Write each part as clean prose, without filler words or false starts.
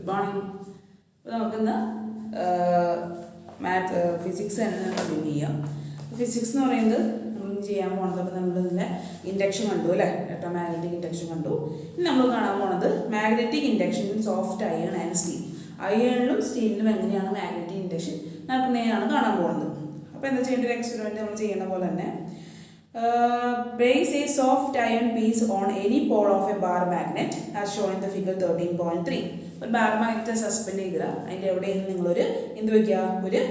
Good morning. നമുക്കിന്ന് physics തന്നെ continue ചെയ്യാം. ഫിസിക്സ് എന്ന് പറയുന്നത് നമ്മൾ ചെയ്യാൻ പോകുന്നത് നമ്മളിതിൻ്റെ ഇൻഡക്ഷൻ കണ്ടു അല്ലേ, ഇലക്ട്രോമാഗ്നറ്റിക് ഇൻഡക്ഷൻ കണ്ടു. ഇനി നമ്മൾ കാണാൻ പോകുന്നത് magnetic induction in soft iron and steel. അയണിലും സ്റ്റീലിലും എങ്ങനെയാണ് മാഗ്നറ്റിക് ഇൻഡക്ഷൻ നടക്കുന്നതാണ് കാണാൻ പോകുന്നത്. അപ്പോൾ എന്താ ചെയ്യേണ്ട, ഒരു എക്സ്പെരിമെൻറ്റ് നമ്മൾ ചെയ്യുന്ന പോലെ തന്നെ place a soft iron piece on any pole of a bar magnet as shown in the figure 13.3. ഒരു ബാർ മാഗ്നറ്റ് സസ്പെൻഡ് ചെയ്തില്ല, അതിൻ്റെ എവിടെയെങ്കിലും നിങ്ങളൊരു എന്ത് വയ്ക്കുക, ഒരു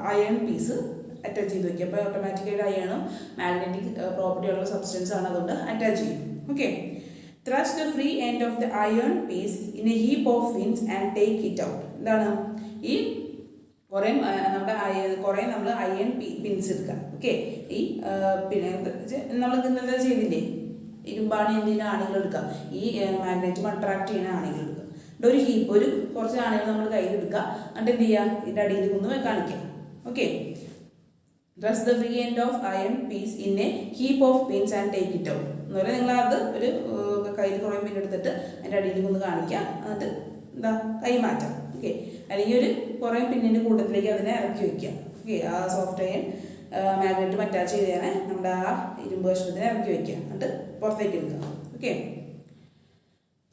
അയൺ പീസ് അറ്റാച്ച് ചെയ്ത് വയ്ക്കുക. അപ്പോൾ ഓട്ടോമാറ്റിക്കായിട്ട് അയണും മാഗ്നറ്റിക് പ്രോപ്പർട്ടിയുള്ള സബ്സ്റ്റൻസ് ആണ്, അതുകൊണ്ട് അറ്റാച്ച് ചെയ്യും. Okay, thrust the free end of the iron piece in a heap of pins and take it out. എന്താണ് ഈ കുറേ നമ്മൾ അയൺ പിൻസ് എടുക്കാം. ഓക്കെ, ഈ പിന്നെ നമ്മൾ ഇന്നലെ ചെയ്തില്ലേ, ഇരുമ്പാണി എന്തിൻ്റെ ആണികൾ എടുക്കാം, ഈ മാഗ്നറ്റും അട്രാക്ട് ചെയ്യുന്ന ആണികൾ എടുക്കുക. ഒരു ഹീപ്പ്, ഒരു കുറച്ച് ആണികൾ നമ്മൾ കയ്യിൽ എടുക്കുക, എന്നിട്ട് എന്ത് ചെയ്യുക, ഇതിൻ്റെ അടിയിൽ ഒന്ന് കാണിക്കാം. Okay, thrust the free end of iron piece in a heap of pins and take it out. എന്ന് പറഞ്ഞാൽ നിങ്ങളത് ഒരു കയ്യിൽ കുറേ പിൻ എടുത്തിട്ട് അതിൻ്റെ അടിയിൽ ഒന്ന് കാണിക്കാം, എന്നിട്ട് എന്താ കൈ മാറ്റാം. ഓക്കെ, അല്ലെങ്കിൽ ഒരു കുറേ പിന്നിൻ്റെ കൂട്ടത്തിലേക്ക് അതിനെ ഇറക്കി വയ്ക്കുക. ഓക്കെ, ആ സോഫ്റ്റ് അയൺ മാഗ്നറ്റും അറ്റാച്ച് ചെയ്തേനെ നമ്മുടെ ആ ഇരുമ്പ് കഷ്ണത്തിനെ ഇറക്കി വയ്ക്കുക, എന്നിട്ട് പുറത്തേക്ക് എടുക്കുക. Okay,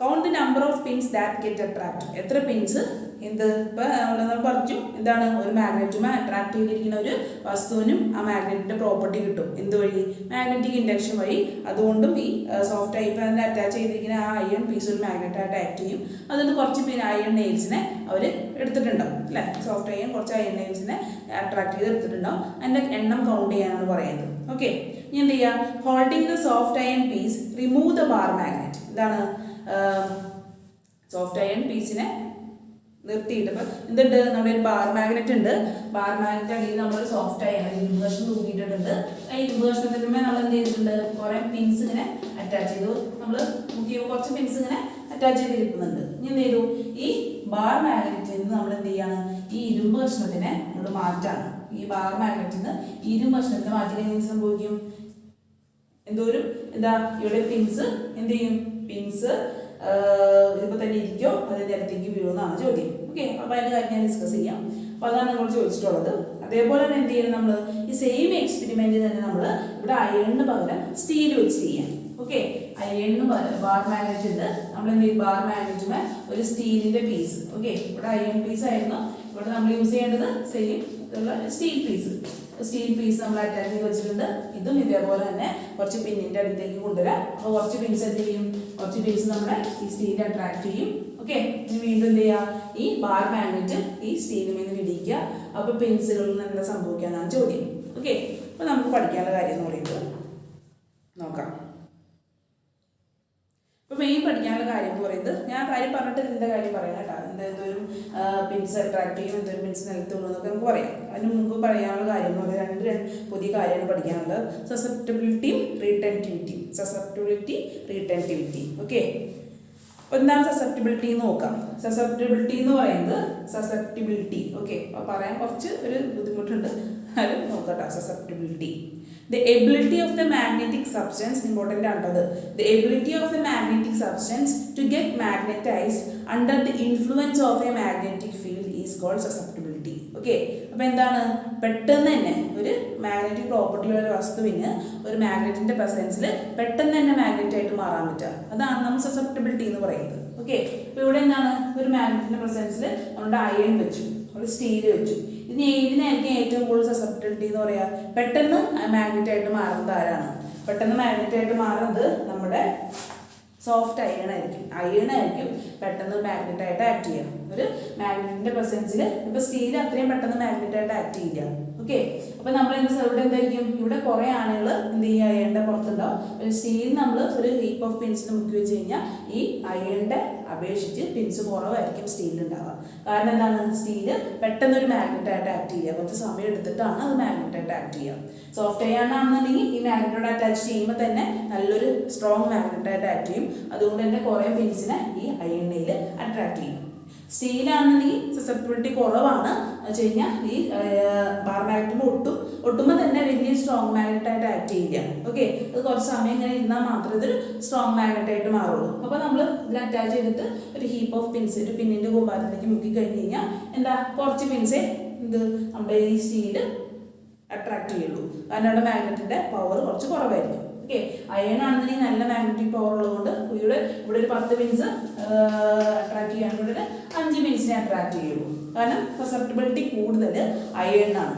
count the number of pins that get attract. എത്ര പിൻസ് എന്ത് ഇപ്പം നമ്മൾ പറഞ്ഞു, എന്താണ് ഒരു മാഗ്നറ്റുമായി അട്രാക്ട് ചെയ്തിരിക്കുന്ന ഒരു വസ്തുവിനും ആ മാഗ്നറ്റിൻ്റെ പ്രോപ്പർട്ടി കിട്ടും. എന്ത് വഴി? മാഗ്നറ്റിക് ഇൻഡക്ഷൻ വഴി. അതുകൊണ്ടും ഈ സോഫ്റ്റ് ടൈപ്പ് അതിനെ അറ്റാച്ച് ചെയ്തിരിക്കുന്ന ആ അയൺ പീസ് ഒരു മാഗ്നറ്റായിട്ട് ആക്ട് ചെയ്യും. അതുകൊണ്ട് കുറച്ച് പിന്നെ അയൺ നെയിൽസിനെ അവർ എടുത്തിട്ടുണ്ടാവും അല്ലേ, സോഫ്റ്റ് അയൺ കുറച്ച് അയൺ നെയിൽസിനെ അട്രാക്ട് ചെയ്ത് എടുത്തിട്ടുണ്ടാവും. അതിൻ്റെ എണ്ണം കൗണ്ട് ചെയ്യാനാണ് പറയുന്നത്. ഓക്കെ, ഇനി എന്ത് ചെയ്യുക, holding the soft iron piece remove the bar magnet. എന്താണ് സോഫ്റ്റ് അയൺ പീസിനെ നിർത്തിയിട്ട് ഇപ്പം എന്തുണ്ട്, നമ്മുടെ ഒരു ബാർ മാഗ്നറ്റ് ഉണ്ട്. ബാർ മാഗ്നറ്റ് അടിയിൽ നമ്മളൊരു സോഫ്റ്റ് അയൺ ഇരുമ്പ് കഷ്ണം തൂക്കിയിട്ടിട്ടുണ്ട്. ആ ഇരുമ്പ് കഷ്ണത്തിന്മേൽ നമ്മൾ എന്ത് ചെയ്തിട്ടുണ്ട്, കുറേ പിൻസ് ഇങ്ങനെ അറ്റാച്ച് ചെയ്തു. നമ്മൾ മുക്കിയപ്പോൾ കുറച്ച് പിൻസ് ഇങ്ങനെ അറ്റാച്ച് ചെയ്തിരിക്കുന്നുണ്ട്. ഇനി എന്ത് ചെയ്തു, ഈ ബാർ മാഗ്നറ്റിൽ നിന്ന് നമ്മൾ എന്ത് ചെയ്യാണ്, ഈ ഇരുമ്പ് കഷ്ണത്തിനെ നമ്മൾ മാറ്റാണ്. ഈ ബാർ മാഗ്നറ്റിൽ നിന്ന് ഈ ഇരുമ്പ് കഷ്ണത്തിനെ മാറ്റി കഴിഞ്ഞാൽ സംഭവിക്കും, എന്തോരും എന്താ ഇവിടെ പിൻസ് എന്ത് ചെയ്യും, പിൻസ് ഇപ്പോൾ തന്നെ ഇരിക്കോ അതിൻ്റെ അടുത്തേക്ക് വീഴുമെന്നാണ് ചോദ്യം. ഓക്കെ, അപ്പോൾ അതിൻ്റെ കാര്യം ഞാൻ ഡിസ്കസ് ചെയ്യാം. അപ്പോൾ അതാണ് നമ്മൾ ചോദിച്ചിട്ടുള്ളത്. അതേപോലെ തന്നെ എന്ത് ചെയ്യണം, നമ്മൾ ഈ സെയിം എക്സ്പെരിമെൻറ്റ് തന്നെ നമ്മൾ ഇവിടെ അയണിന് പകരം സ്റ്റീൽ വെച്ച് ചെയ്യാം. ഓക്കെ, അയണിന് പകരം ബാർ മാഗ്നറ്റ് ഉണ്ട്, നമ്മൾ എന്ത് ചെയ്യും, ബാർ മാഗ്നറ്റിന് ഒരു സ്റ്റീലിൻ്റെ പീസ്. ഓക്കെ, ഇവിടെ അയൺ പീസ് ആയിരുന്നു, ഇവിടെ നമ്മൾ യൂസ് ചെയ്യേണ്ടത് same steel piece. Steel piece നമ്മൾ അറ്റാച്ച് ചെയ്ത് വെച്ചിട്ടുണ്ട്. ഇതും ഇതേപോലെ തന്നെ കുറച്ച് പിന്നിൻ്റെ അടുത്തേക്ക് കൊണ്ടുവരാം. അപ്പോൾ കുറച്ച് പിൻസ് എന്ത് ചെയ്യും, കുറച്ച് പിൻസ് നമ്മളെ ഈ സ്റ്റീലിൽ അട്രാക്ട് ചെയ്യും. ഓക്കെ, ഇനി വീണ്ടും എന്ത് ചെയ്യുക, ഈ ബാർ മാഗ്നറ്റ് ഈ സ്റ്റീലിൽ നിന്ന് ഇടിക്കുക. അപ്പോൾ പിൻസുകളിൽ നിന്ന് എന്താ സംഭവിക്കാന്നാണ് ചോദ്യം. ഓക്കെ, അപ്പോൾ നമുക്ക് പഠിക്കാനുള്ള കാര്യം എന്ന് പറയുന്നത് നോക്കാം. ഇപ്പോൾ മെയിൻ പഠിക്കാനുള്ള കാര്യം എന്ന് പറയുന്നത്, ഞാൻ കാര്യം പറഞ്ഞിട്ട് ഇതിൻ്റെ കാര്യം പറയാം കേട്ടോ. എന്തൊരു പിൻസ് അട്രാക്ട് ചെയ്യും, എന്തൊരു പിൻസ് നിലത്ത് വീഴുന്നൊക്കെ നമുക്ക് പറയാം. അതിന് മുമ്പ് പറയാനുള്ള കാര്യം എന്ന് പറയുന്നത് രണ്ട് പുതിയ കാര്യമാണ് പഠിക്കാനുള്ളത്, സസെപ്റ്റബിലിറ്റിയും റീടെൻറ്റിവിറ്റിയും. റീടെൻറ്റിവിറ്റി. ഓക്കെ, അപ്പോൾ എന്താണ് സസെപ്റ്റബിലിറ്റി എന്ന് നോക്കാം. സസെപ്റ്റബിലിറ്റി എന്ന് പറയുന്നത് ഓക്കെ, അപ്പോൾ പറയാൻ കുറച്ച് ഒരു ബുദ്ധിമുട്ടുണ്ട്, അത് നോക്കട്ടെ. Susceptibility, the ability of the magnetic substance, important ആണത്, the ability of the magnetic substance to get magnetized under the influence of a magnetic field is called susceptibility. Okay, അപ്പോൾ എന്താണ്, പെട്ടെന്ന് തന്നെ ഒരു മാഗ്നറ്റിക് പ്രോപ്പർട്ടിയുള്ള ഒരു വസ്തുവിന് ഒരു മാഗ്നറ്റിൻ്റെ പ്രസൻസിൽ പെട്ടെന്ന് തന്നെ മാഗ്നറ്റായിട്ട് മാറാൻ പറ്റുക, അതാണ് നമ്മൾ സസെപ്റ്റബിലിറ്റി എന്ന് പറയുന്നത്. ഓക്കെ, അപ്പോൾ ഇവിടെ എന്താണ്, ഒരു മാഗ്നറ്റിൻ്റെ പ്രസൻസിൽ നമ്മുടെ അയൺ വെച്ചു, ഒരു സ്റ്റീൽ വെച്ചു. ഇതിനായിരിക്കും ഏറ്റവും കൂടുതൽ സസെപ്റ്റബിലിറ്റി എന്ന് പറയുക. പെട്ടെന്ന് മാഗ്നറ്റായിട്ട് മാറുന്നത് ആരാണ്, പെട്ടെന്ന് മാഗ്നറ്റായിട്ട് മാറുന്നത് നമ്മുടെ സോഫ്റ്റ് അയണായിരിക്കും പെട്ടെന്ന് മാഗ്നറ്റായിട്ട് ആക്ട് ചെയ്യുക. ഒരു മാഗ്നറ്റിൻ്റെ പ്രസൻസിൽ ഇപ്പോൾ സ്റ്റീൽ അത്രയും പെട്ടെന്ന് മാഗ്നറ്റായിട്ട് ആക്ട് ചെയ്യില്ല. ഓക്കെ, അപ്പോൾ നമ്മൾ ഇവിടെ എന്തായിരിക്കും, ഇവിടെ കുറേ ആണുകൾ എന്ത് ചെയ്യുക, അയണിൻ്റെ പുറത്തുണ്ടാവും. സ്റ്റീൽ നമ്മൾ ഒരു ഹീപ്പ് ഓഫ് പിൻസിന് മുക്കി വെച്ച് കഴിഞ്ഞാൽ ഈ അയണിൻ്റെ അപേക്ഷിച്ച് പിൻസ് കുറവായിരിക്കും സ്റ്റീലുണ്ടാവുക. കാരണം എന്താണ്, സ്റ്റീല് പെട്ടെന്നൊരു മാഗ്നറ്റായിട്ട് ആക്ട് ചെയ്യുക, കുറച്ച് സമയം എടുത്തിട്ടാണ് അത് മാഗ്നറ്റായിട്ട് ആക്ട് ചെയ്യുക. സോഫ്റ്റ് അയൺ ആണെന്നുണ്ടെങ്കിൽ ഈ മാഗ്നറ്റോട് അറ്റാച്ച് ചെയ്യുമ്പോൾ തന്നെ നല്ലൊരു സ്ട്രോങ് മാഗ്നറ്റായിട്ട് ആക്ട് ചെയ്യും. അതുകൊണ്ട് തന്നെ കുറേ പിൻസിനെ ഈ അയണിൽ അട്രാക്ട് ചെയ്യും. സ്റ്റീലാണെന്നുണ്ടെങ്കിൽ സസെപ്റ്റബിലിറ്റി കുറവാണ്, വെച്ച് കഴിഞ്ഞാൽ ഈ ബാർ മാഗ്നറ്റിന് ഒട്ടുമ്പോൾ തന്നെ വലിയ സ്ട്രോങ് മാഗ്നറ്റ് ആയിട്ട് ആക്ട് ചെയ്യില്ല. ഓക്കെ, അത് കുറച്ച് സമയം ഇങ്ങനെ ഇരുന്നാൽ മാത്രമേ ഇതൊരു സ്ട്രോങ് മാഗ്നറ്റ് ആയിട്ട് മാറുള്ളൂ. അപ്പോൾ നമ്മൾ ഇതിൽ അറ്റാച്ച് ചെയ്തിട്ട് ഒരു ഹീപ്പ് ഓഫ് പിൻസ് ഒരു പിന്നിൻ്റെ കൂമ്പാരത്തിലേക്ക് മുക്കി കഴിഞ്ഞ് കഴിഞ്ഞാൽ എന്താ കുറച്ച് പിൻസേ ഇത് നമ്മുടെ ഈ സ്റ്റീല് അട്രാക്ട് ചെയ്യുള്ളൂ. കാരണം അവിടെ മാഗ്നറ്റിൻ്റെ പവർ കുറച്ച് കുറവായിരിക്കും. ഓക്കെ, അയൺ ആണെന്നുണ്ടെങ്കിൽ നല്ല മാഗ്നറ്റിക് പവർ ഉള്ളതുകൊണ്ട് ഇവിടെ ഒരു 10 പിൻസ് അട്രാക്ട് ചെയ്യാൻ 5 പിൻസിനെ അട്രാക്ട് ചെയ്യുള്ളൂ. കാരണം സസെപ്റ്റബിലിറ്റി കൂടുതൽ അയണിനാണ്.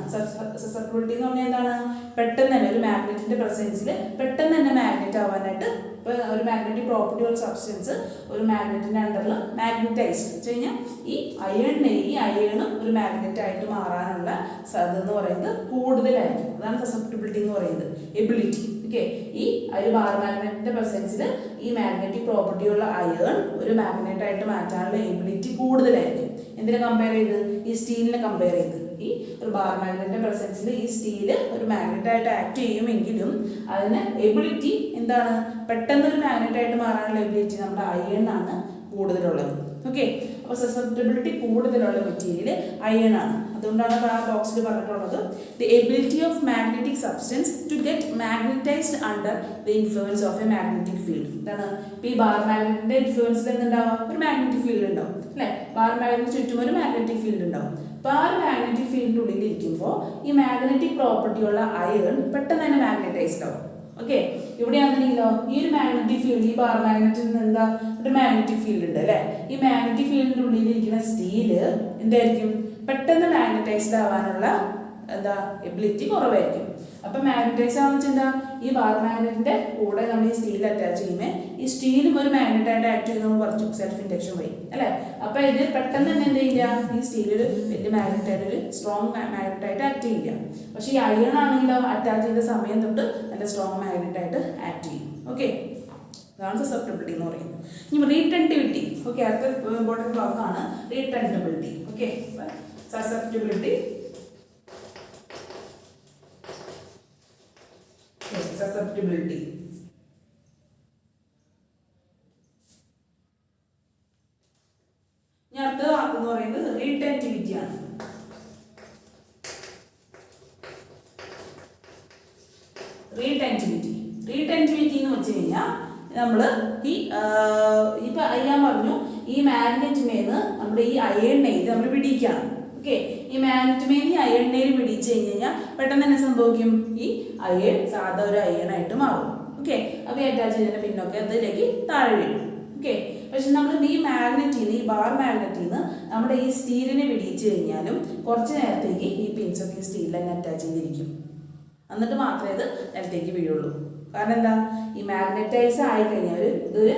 സസെപ്റ്റബിലിറ്റി എന്ന് പറഞ്ഞാൽ എന്താണ്? പെട്ടെന്ന് തന്നെ ഒരു മാഗ്നറ്റിന്റെ പ്രസൻസിൽ പെട്ടെന്ന് തന്നെ മാഗ്നറ്റ് ആവാനായിട്ട്, ഇപ്പോൾ ഒരു മാഗ്നറ്റിക് പ്രോപ്പർട്ടി ഉള്ള സബ്സ്റ്റൻസ് ഒരു മാഗ്നറ്റിന്റെ അണ്ടറിൽ മാഗ്നറ്റൈസ്ഡ് വെച്ച് കഴിഞ്ഞാൽ ഈ അയണും ഒരു മാഗ്നറ്റ് ആയിട്ട് മാറാനുള്ള സാധ്യത എന്ന് പറയുന്നത് കൂടുതലായിരിക്കും. അതാണ് സസെപ്റ്റബിലിറ്റി എന്ന് പറയുന്നത്, എബിലിറ്റി. ഓക്കെ, ഈ ഒരു ബാർ മാഗ്നറ്റിന്റെ പ്രസൻസിൽ ഈ മാഗ്നറ്റിക് പ്രോപ്പർട്ടി ഉള്ള അയൺ ഒരു മാഗ്നറ്റ് ആയിട്ട് മാറ്റാനുള്ള എബിലിറ്റി കൂടുതലായിരിക്കും. എന്തിനെ കമ്പയർ ചെയ്ത്? ഈ സ്റ്റീലിനെ കമ്പയർ ചെയ്ത്. ഈ ഒരു ബാർ മാഗ്നറ്റിന്റെ പ്രസൻസിൽ ഈ സ്റ്റീല് ഒരു മാഗ്നറ്റ് ആയിട്ട് ആക്ട് ചെയ്യുമെങ്കിലും അതിന് എബിലിറ്റി എന്താണ്? പെട്ടെന്ന് ഒരു മാഗ്നറ്റ് ആയിട്ട് മാറാനുള്ള എബിലിറ്റി നമ്മുടെ അയണാണ് കൂടുതലുള്ളത്. ഓക്കെ, അപ്പോൾ സസെപ്റ്റബിലിറ്റി കൂടുതലുള്ള മെറ്റീരിയൽ അയൺ ആണ്. അതുകൊണ്ടാണ് ആ ബോക്സിൽ പറഞ്ഞിട്ടുള്ളത് the ability of magnetic substance to get magnetised under the influence of a magnetic field. എന്താണ്? ഇപ്പോൾ ഈ ബാർ മാഗ്നറ്റിന്റെ ഇൻഫ്ലുവൻസിൽ എന്തുണ്ടാവും? ഒരു മാഗ്നറ്റിക് ഫീൽഡ് ഉണ്ടാവും അല്ലേ? ബാർ മാഗ്നറ്റിന് ചുറ്റും ഒരു മാഗ്നറ്റിക് ഫീൽഡ് ഉണ്ടാവും. അപ്പോൾ ആ ഒരു മാഗ്നറ്റിക് ഫീൽഡിൻ്റെ ഉള്ളിൽ ഇരിക്കുമ്പോൾ ഈ മാഗ്നറ്റിക് പ്രോപ്പർട്ടി ഉള്ള അയൺ പെട്ടെന്ന് തന്നെ മാഗ്നറ്റൈസ്ഡ് ആവും. ഓക്കെ, ഇവിടെയാണെന്നുണ്ടെങ്കിലോ ഈ ഒരു മാഗ്നറ്റിക് ഫീൽഡ്, ഈ ബാർ മാഗ്നറ്റിൽ നിന്ന് എന്താ ഒരു മാഗ്നറ്റിക് ഫീൽഡ് ഉണ്ട് അല്ലേ? ഈ മാഗ്നറ്റിക് ഫീൽഡിൻ്റെ ഉള്ളിലിരിക്കുന്ന സ്റ്റീല് എന്തായിരിക്കും? പെട്ടെന്ന് മാഗ്നറ്റൈസ്ഡ് ആവാനുള്ള എന്താ എബിലിറ്റി കുറവായിരിക്കും. അപ്പം മാഗ്നറ്റൈസ് ആവുന്ന വെച്ചാൽ എന്താ? ഈ ബാർ മാഗ്നറ്റിന്റെ കൂടെ നമ്മൾ ഈ സ്റ്റീൽ അറ്റാച്ച് ചെയ്യുമ്പോൾ ഈ സ്റ്റീലും ഒരു മാഗ്നറ്റായിട്ട് ആക്ട് ചെയ്യുന്ന നമ്മൾ പറഞ്ഞു സെൽഫ് ഇൻഡക്ഷൻ വഴി അല്ലേ? അപ്പം ഇത് പെട്ടെന്ന് തന്നെ എന്ത് ചെയ്യില്ല? ഈ സ്റ്റീലൊരു വലിയ മാഗ്നറ്റായിട്ട് ഒരു സ്ട്രോങ് മാഗ്നറ്റായിട്ട് ആക്ട് ചെയ്യില്ല. പക്ഷേ ഈ അയൺ ആണെങ്കിലോ അറ്റാച്ച് ചെയ്ത സമയം തൊട്ട് നല്ല സ്ട്രോങ് മാഗ്നറ്റായിട്ട് ആക്ട് ചെയ്യും. ഓക്കെ, അതാണ് സസെപ്റ്റബിലിറ്റി എന്ന് പറയുന്നത്. ഇനി റീടെൻറ്റിവിറ്റി. ഓക്കെ, അടുത്ത ഇമ്പോർട്ടൻറ്റ് വാക്കാണ് റീടെൻറ്റബിലിറ്റി. Okay, susceptibility, susceptibility. ഇനി അടുത്ത വാക്ക് എന്ന് പറയുന്നത് റീടെൻറ്റിവിറ്റി ആണ്. റീടെൻറ്റിവിറ്റി എന്ന് വെച്ച് കഴിഞ്ഞാൽ നമ്മൾ ഈ ഇപ്പം ഞാൻ പറഞ്ഞു ഈ മാഗ്നറ്റിമേന്ന് നമ്മുടെ ഈ അയണിനെ നമ്മൾ പിടിക്കുകയാണ്. ഓക്കെ, ഈ മാഗ്നറ്റിമേന്ന് ഈ അയണിനെ പിടിച്ചു കഴിഞ്ഞ് കഴിഞ്ഞാൽ പെട്ടെന്ന് തന്നെ സംഭവിക്കും ഈ അയൺ സാധാ ഒരു അയണായിട്ട് മാറും. ഓക്കെ, അപ്പോൾ അറ്റാച്ച് ചെയ്തതിൻ്റെ പിന്നൊക്കെ അതിലേക്ക് താഴെ വീഴും. ഓക്കെ, പക്ഷെ നമ്മൾ ഈ മാഗ്നറ്റിൽ നിന്ന്, ഈ ബാർ മാഗ്നറ്റിൽ നിന്ന് നമ്മുടെ ഈ സ്റ്റീലിനെ പിടിച്ചു കഴിഞ്ഞാലും കുറച്ച് നേരത്തേക്ക് ഈ പിൻസൊക്കെ സ്റ്റീലിൽ തന്നെ അറ്റാച്ച് ചെയ്തിരിക്കും. എന്നിട്ട് മാത്രമേ ഇത് നിലത്തേക്ക് വീഴുള്ളൂ. കാരണം എന്താ? ഈ മാഗ്നറ്റൈസ് ആയി കഴിഞ്ഞാൽ ഇതൊരു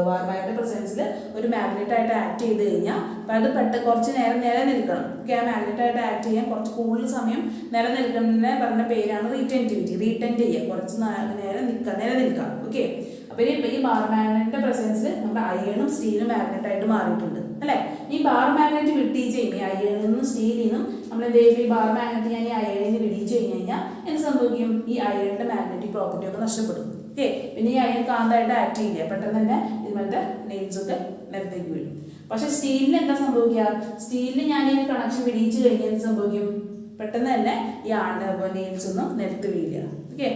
ബാർ മാഗ്നറ്റിന്റെ പ്രസൻസിൽ ഒരു മാഗ്നറ്റായിട്ട് ആക്ട് ചെയ്ത് കഴിഞ്ഞാൽ അപ്പം അത് കുറച്ച് നേരം നിലനിൽക്കണം. ഓക്കെ, ആ മാഗ്നറ്റായിട്ട് ആക്ട് ചെയ്യാൻ കുറച്ച് കൂടുതൽ സമയം നിലനിൽക്കുന്നതിനെ പറഞ്ഞ പേരാണ് റീടെൻറ്റിവിറ്റി. റീടെൻറ്റ് ചെയ്യുക, കുറച്ച് നേരം നിലനിൽക്കാം. ഓക്കെ, അപ്പോൾ ഈ ബാർ മാഗ്നറ്റിന്റെ പ്രസൻസിൽ നമ്മുടെ അയണും സ്റ്റീലും മാഗ്നറ്റായിട്ട് മാറിയിട്ടുണ്ട് അല്ലേ? ഈ ബാർ മാഗ്നറ്റ് വിട്ടീച്ച് ചെയ്യുമ്പോൾ ഈ അയണിൽ നിന്നും സ്റ്റീലിൽ നിന്നും നമ്മൾ എന്ത് ചെയ്യും? ഈ ബാർ മാഗ്നറ്റ് ഞാൻ ഈ അയണിന് വിടിച്ചു കഴിഞ്ഞ് കഴിഞ്ഞാൽ എന്ത് സംഭവിക്കും? ഈ അയണിന്റെ മാഗ്നറ്റിക് പ്രോപ്പർട്ടി ഒക്കെ നഷ്ടപ്പെടും. ഓക്കെ, പിന്നെ ഈ അയൺ കാന്തായിട്ട് ആക്ട് ചെയ്യില്ല, പെട്ടെന്ന് തന്നെ ഇതുപോലത്തെ നെയിൽസൊക്കെ നിലത്തേക്ക് വീഴും. പക്ഷെ സ്റ്റീലിന് എന്താ സംഭവിക്കുക? സ്റ്റീലിന് ഞാൻ ഈ കണക്ഷൻ വിടിച്ചു കഴിഞ്ഞാൽ എന്ത് സംഭവിക്കും? പെട്ടെന്ന് തന്നെ ഈ നെയിൽസ് ഒന്നും നിലത്ത് വീഴില്ല. ഓക്കെ,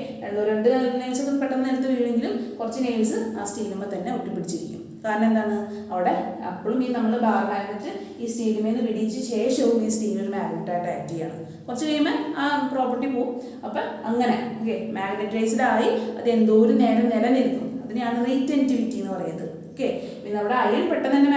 രണ്ട് നെയിൽസ് ഒക്കെ പെട്ടെന്ന് നിലത്ത് വീഴെങ്കിലും കുറച്ച് നെയിൽസ് ആ സ്റ്റീലുമ്പോൾ തന്നെ ഒട്ടിപ്പിടിച്ചിരിക്കും. കാരണം എന്താണ്? അവിടെ അപ്പോഴും ഈ നമ്മൾ ബാർ മാഗ്നറ്റ് ഈ സ്റ്റീലുമേന്ന് പിടിച്ച ശേഷവും ഈ സ്റ്റീൽ ഒരു മാഗ്നറ്റായിട്ട് ആക്ട് ചെയ്യണം. കുറച്ച് കഴിയുമ്പോൾ ആ പ്രോപ്പർട്ടി പോവും. അപ്പം അങ്ങനെ ഓക്കെ മാഗ്നറ്റൈസ്ഡ് ആയി അത് എന്തോരം നേരം നിലനിൽക്കും. അതിനെയാണ് റീടെൻറ്റിവിറ്റി എന്ന് പറയുന്നത്. ഓക്കെ, പിന്നെ നമ്മുടെ അയൺ പെട്ടെന്ന് തന്നെ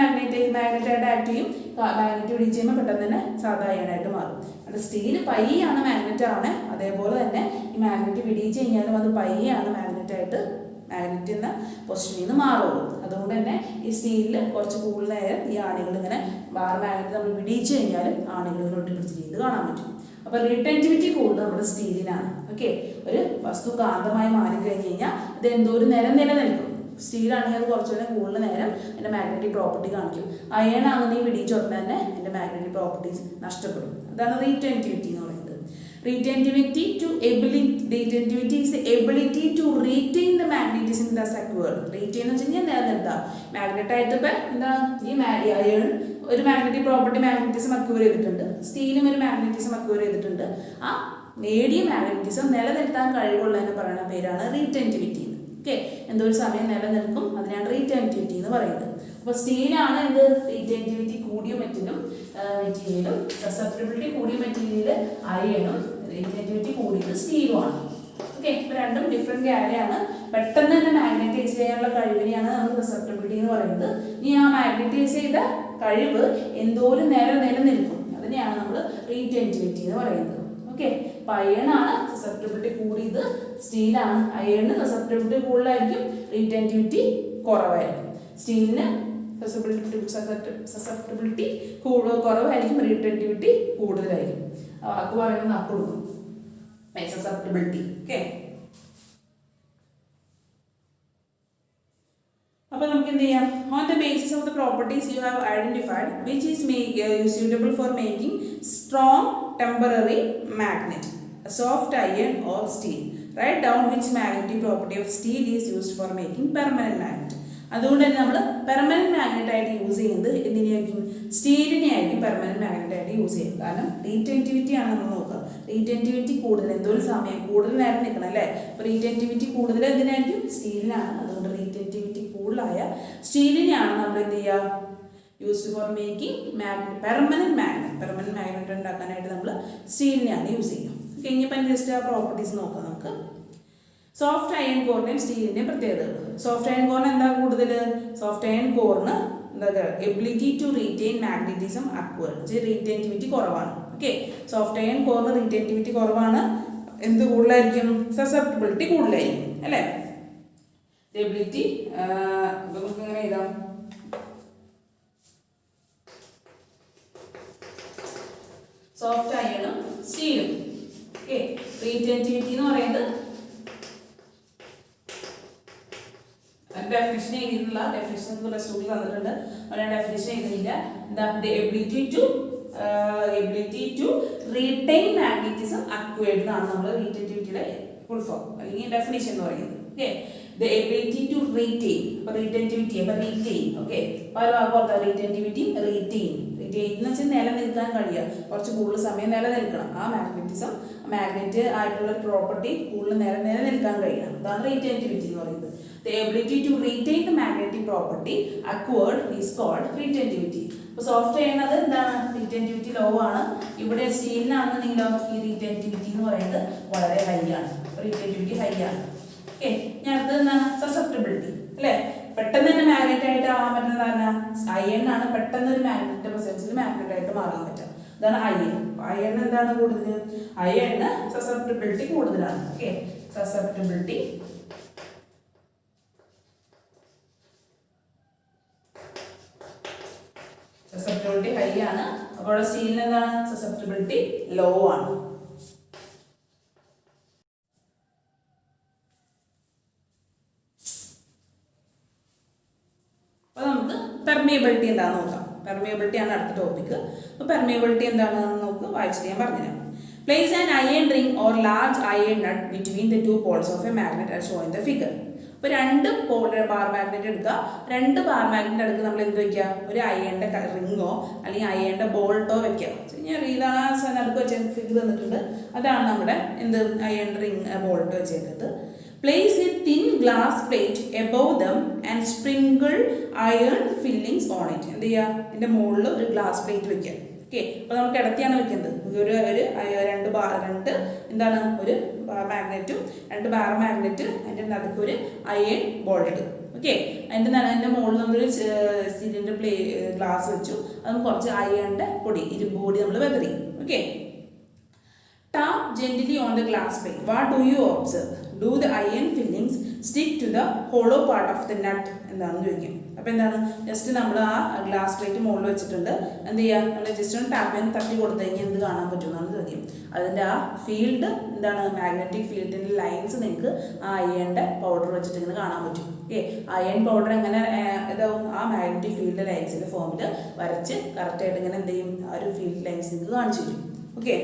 മാഗ്നറ്റായിട്ട് ആക്ട് ചെയ്യും. മാഗ്നറ്റ് പിടിച്ച് കഴിയുമ്പോൾ പെട്ടെന്ന് തന്നെ സാധാ അയണായിട്ട് മാറും. അത് സ്റ്റീൽ പയ്യാണ് മാഗ്നറ്റ് ആവണേ, അതേപോലെ തന്നെ ഈ മാഗ്നറ്റ് പിടിച്ച് കഴിഞ്ഞാലും അത് പയ്യാണ് മാഗ്നറ്റായിട്ട് മാഗ്നറ്റ് എന്ന പൊസിഷനിൽ നിന്ന് മാറുള്ളൂ. അതുകൊണ്ട് തന്നെ ഈ സ്റ്റീലിൽ കുറച്ച് കൂടുതൽ നേരം ഈ ആണികൾ ഇങ്ങനെ ബാർ മാഗ്നറ്റ് നമ്മൾ പിടിച്ചു കഴിഞ്ഞാലും ആണികൾ ഇങ്ങനെ ഒട്ടിപ്പിടിച്ച് ചെയ്ത് കാണാൻ പറ്റും. അപ്പോൾ റീടെൻറ്റിവിറ്റി കൂടുതൽ നമ്മുടെ സ്റ്റീലിനാണ്. ഓക്കെ, ഒരു വസ്തു കാന്തമായി മാറിക്കഴിഞ്ഞ് കഴിഞ്ഞാൽ ഇത് എന്തോരം നേരം നിലനിൽക്കും. സ്റ്റീലാണെങ്കിൽ അത് കുറച്ചുകൂടെ കൂടുതൽ നേരം എൻ്റെ മാഗ്നറ്റിക് പ്രോപ്പർട്ടി കാണിക്കും. അയൺ ആണെന്നുണ്ടെങ്കിൽ പിടിച്ചോടനെ തന്നെ എൻ്റെ മാഗ്നറ്റിക് പ്രോപ്പർട്ടീസ് നഷ്ടപ്പെടും. അതാണ് റീടെൻറ്റിവിറ്റി എന്ന് പറയുന്നത്. Retentivity is the ability to retain the magnetism in the secured. Retain എന്ന് വെച്ച് കഴിഞ്ഞാൽ നിലനിർത്താം. മാഗ്നറ്റായിട്ട് ഇപ്പം എന്താ ഈ അയൺ ഒരു മാഗ്നറ്റിക് പ്രോപ്പർട്ടി മാഗ്നറ്റിസം അക്യൂർ ചെയ്തിട്ടുണ്ട്, സ്റ്റീലും ഒരു മാഗ്നറ്റിസം അക്യൂർ ചെയ്തിട്ടുണ്ട്. ആ നേടിയ മാഗ്നറ്റിസം നിലനിർത്താൻ കഴിവുള്ളതിന് പറയുന്ന പേരാണ് റീറ്റെൻറ്റിവിറ്റി. ഓക്കെ, എന്തോ ഒരു സമയം നിലനിൽക്കും, അതിനാണ് റീറ്റെൻറ്റിവിറ്റി എന്ന് പറയുന്നത്. അപ്പോൾ സ്റ്റീലാണ് എന്ത് റീറ്റെൻറ്റിവിറ്റി കൂടിയ മെറ്റീരിയലും സസെപ്റ്റബിലിറ്റി കൂടിയ മെറ്റീരിയൽ അയണും റീറ്റെൻറ്റിവിറ്റി കൂടിയത് സ്റ്റീലുമാണ്. ഓക്കെ, ഇപ്പോൾ രണ്ടും ഡിഫറെൻറ്റ് കാര്യമാണ്. പെട്ടെന്ന് തന്നെ മാഗ്നറ്റൈസ് ചെയ്യാനുള്ള കഴിവിനെയാണ് നമ്മൾ സസെപ്റ്റബിലിറ്റി എന്ന് പറയുന്നത്. ഇനി ആ മാഗ്നറ്റൈസ് ചെയ്ത കഴിവ് എന്തോരം നേരം നിലനിൽക്കും അതിനെയാണ് നമ്മൾ റീറ്റെൻറ്റിവിറ്റി എന്ന് പറയുന്നത്. ഓക്കെ, അപ്പോൾ അയണാണ് സസെപ്റ്റബിലിറ്റി കൂടിയത്, സ്റ്റീലാണ്. അയണിന് സസെപ്റ്റബിലിറ്റി കൂടുതലായിരിക്കും, റീറ്റെൻറ്റിവിറ്റി കുറവായിരിക്കും. സ്റ്റീലിന് സസെപ്റ്റബിലിറ്റി കുറവായിരിക്കും, റീറ്റെൻറ്റിവിറ്റി കൂടുതലായിരിക്കും. വാക്ക് പറയുന്നത് നാക്ക് കൊടുക്കും, സസെപ്റ്റബിലിറ്റി. ഓക്കെ, അപ്പോൾ നമുക്ക് എന്ത് ചെയ്യാം? On the basis of the properties you have identified which is suitable for making strong temporary magnet, a soft iron or steel. Write down which magnetic property of steel is used for making permanent magnet. അതുകൊണ്ട് തന്നെ നമ്മൾ permanent magnet ആയിട്ട് use ചെയ്യുന്നത് എന്തിനായിരിക്കും? സ്റ്റീലിനെ ആയിരിക്കും permanent magnet ആയിട്ട് use ചെയ്യുന്നത്. കാരണം റീറ്റെൻറ്റിവിറ്റി ആണ് നമ്മൾ നോക്കുക. റീറ്റെൻറ്റിവിറ്റി കൂടുതൽ, എന്തോ ഒരു സമയം കൂടുതൽ നേരം നിൽക്കണം അല്ലേ? അപ്പോൾ റീറ്റെൻറ്റിവിറ്റി കൂടുതൽ എന്തിനായിരിക്കും? സ്റ്റീലിനാണ്. അതുകൊണ്ട് റീറ്റെൻറ്റിവിറ്റി കൂടുതലായ സ്റ്റീലിനെയാണ് നമ്മൾ എന്ത് ചെയ്യുക? Used for making permanent magnet ഉണ്ടാക്കാനായിട്ട് നമ്മൾ സ്റ്റീലിനെയാണ് യൂസ് ചെയ്യുക. ഓക്കെ, ഇനിയിപ്പം ജസ്റ്റ് ആ പ്രോപ്പർട്ടീസ് നോക്കാം നമുക്ക്. സോഫ്റ്റ് അയൺ കോറിൻ്റെയും സ്റ്റീലിൻ്റെയും പ്രത്യേകതകൾ. സോഫ്റ്റ് അയൺ കോറിന് എന്താ കൂടുതൽ? സോഫ്റ്റ് അയൺ കോറിന് എന്താ ability to retain magnetism acquired, retentivity കുറവാണ്. ഓക്കെ, സോഫ്റ്റ് അയൺ കോറിന് റീറ്റെൻറ്റിവിറ്റി കുറവാണ്. എന്ത് കൂടുതലായിരിക്കും? സസെപ്റ്റബിലിറ്റി കൂടുതലായിരിക്കും അല്ലേ? എബിലിറ്റി നമുക്ക് എങ്ങനെ എഴുതാം? സോഫ്റ്റ് അയണും സ്റ്റീലും. ഓക്കെ, റീറ്റെൻറ്റിവിറ്റി എന്ന് പറയുന്നത് ഡെഫിനിഷൻ എഴുതിയിട്ടുള്ള ഡെഫിനിഷൻ റെസ്റ്റോറിൽ തന്നിട്ടുണ്ട്. അവരുടെ ഡെഫിനിഷൻ എഴുതിയില്ല. എന്താ? Ability to retain magnetism acquired എന്നാണ് നമ്മൾ റീറ്റെൻറ്റിവിറ്റിയുടെ ഫുൾ ഫോം അല്ലെങ്കിൽ ഡെഫിനിഷൻ എന്ന് പറയുന്നത്. Okay, the ability to retain. അപ്പോൾ റീറ്റെൻറ്റിവിറ്റി അപ്പോൾ റീറ്റെയിൻ. ഓക്കെ, പല ഭാഗം റീറ്റെൻറ്റിവിറ്റി റീറ്റെയിൻ എന്ന് വെച്ചാൽ നിലനിൽക്കാൻ കഴിയുക, കുറച്ച് കൂടുതൽ സമയം നിലനിൽക്കണം. ആ മാഗ്നറ്റ് ആയിട്ടുള്ള ഒരു പ്രോപ്പർട്ടി കൂടുതൽ നേരം നിലനിൽക്കാൻ കഴിയണം. അതാണ് റീറ്റെൻറ്റിവിറ്റി എന്ന് പറയുന്നത്. The ability to retain the magnetic property acquired is called retentivity. അപ്പോൾ സോഫ്റ്റ് ചെയ്യുന്നത് എന്താണ്? റീറ്റെൻറ്റിവിറ്റി ലോ ആണ്. ഇവിടെ സ്റ്റീലിനാണെന്നുണ്ടെങ്കിലോ ഈ റീറ്റെൻറ്റിവിറ്റി എന്ന് പറയുന്നത് വളരെ ഹൈ ആണ്. റീറ്റെൻറ്റിവിറ്റി ഹൈ ആണ്. ഓക്കെ, ഞാൻ അടുത്തത് എന്താണ്? സസെപ്റ്റബിലിറ്റി അല്ലേ? പെട്ടെന്ന് തന്നെ മാഗ്നറ്റ് ആയിട്ട് ആവാൻ പറ്റുന്നതാണ് അയൺ ആണ്. പെട്ടെന്ന് ഒരു മാഗ്നറ്റിന്റെ പ്രസൻസിൽ മാഗ്നറ്റ് ആയിട്ട് മാറാൻ പറ്റുക, അതാണ് അയൺ. അയൺ എന്താണ് കൂടുതൽ? അയണിന് സസെപ്റ്റബിലിറ്റി കൂടുതലാണ്. ഓക്കെ, സസെപ്റ്റബിലിറ്റി ഹൈ ആണ്. അപ്പോൾ സ്റ്റീലിന് എന്താണ്? സസെപ്റ്റബിലിറ്റി ലോ ആണ്. അപ്പോൾ നമുക്ക് പെർമിയബിലിറ്റി എന്താണെന്ന് നോക്കാം. പെർമിയബിലിറ്റി ആണ് അടുത്ത ടോപ്പിക്. അപ്പോൾ പെർമിയബിലിറ്റി എന്താണെന്ന് നമുക്ക് വായിച്ചിട്ട് ഞാൻ പറഞ്ഞുതരാം. Place an iron ring or large iron nut between the two poles of a magnet as shown in the figure. അപ്പോൾ രണ്ട് ബാർ മാഗ്നറ്റ് എടുക്കുക. രണ്ട് ബാർ മാഗ്നറ്റ് എടുക്കുക. നമ്മൾ എന്ത് വയ്ക്കുക? ഒരു അയണിൻ്റെ റിങ്ങോ അല്ലെങ്കിൽ അയണിൻ്റെ ബോൾട്ടോ വെക്കുക. ഞാൻ ഇതാണ് നടുക്ക് വെച്ച ഫിഗർ തന്നിട്ടുണ്ട്. അതാണ് നമ്മുടെ എന്ത് അയൺ റിങ് ബോൾട്ട് വെച്ചേക്കുന്നത്. Place a thin glass plate above them and sprinkle iron fillings on it. എന്ത് ചെയ്യുക? ഇതിൻ്റെ മുകളിൽ ഒരു ഗ്ലാസ് പ്ലേറ്റ് വെക്കുക. ഓക്കെ, അപ്പോൾ നമുക്ക് ഇടത്തിയാണ് വെക്കുന്നത്. രണ്ട് എന്താണ്? ഒരു മാഗ്നറ്റും രണ്ട് ബാർ മാഗ്നറ്റ്, അതിൻ്റെ നടുക്ക് ഒരു അയൺ ബോൾട്ട്. ഓക്കെ, അതിൻ്റെ മുകളിൽ നമ്മളൊരു സ്റ്റീലിൻ്റെ ഗ്ലാസ് വെച്ചു. അത് കുറച്ച് അയണിൻ്റെ ഇരുമ്പ് പൊടി നമ്മൾ വെതറി. Okay, tap gently on the glass plate. What do you observe? Do the iron fillings stick to the hollow part of the nut? എന്താണെന്ന് ചോദിക്കും. അപ്പോൾ എന്താണ്? ജസ്റ്റ് നമ്മൾ ആ ഗ്ലാസ് പ്ലേറ്റ് മുകളിൽ വെച്ചിട്ടുണ്ട്. എന്ത് ചെയ്യുക? നമ്മൾ ജസ്റ്റ് ഒന്ന് ടാപ്പ് ചെയ്യാൻ തട്ടി കൊടുത്തു കഴിഞ്ഞാൽ എന്ത് കാണാൻ പറ്റുമെന്നാണ് ചോദ്യം. അതിൻ്റെ ആ ഫീൽഡ് എന്താണ്? മാഗ്നറ്റിക് ഫീൽഡിൻ്റെ ലൈൻസ് നിങ്ങൾക്ക് ആ അയണിൻ്റെ പൗഡർ വെച്ചിട്ട് ഇങ്ങനെ കാണാൻ പറ്റും. ഓക്കെ, അയൺ പൗഡർ എങ്ങനെ ഇതാവും? ആ മാഗ്നറ്റിക് ഫീൽഡ് ലൈൻസിൻ്റെ ഫോമിൽ വരച്ച് കറക്റ്റായിട്ട് ഇങ്ങനെ എന്ത് ചെയ്യും? ആ ഒരു ഫീൽഡ് ലൈൻസ് നിങ്ങൾക്ക് കാണിച്ചു തരും. Okay,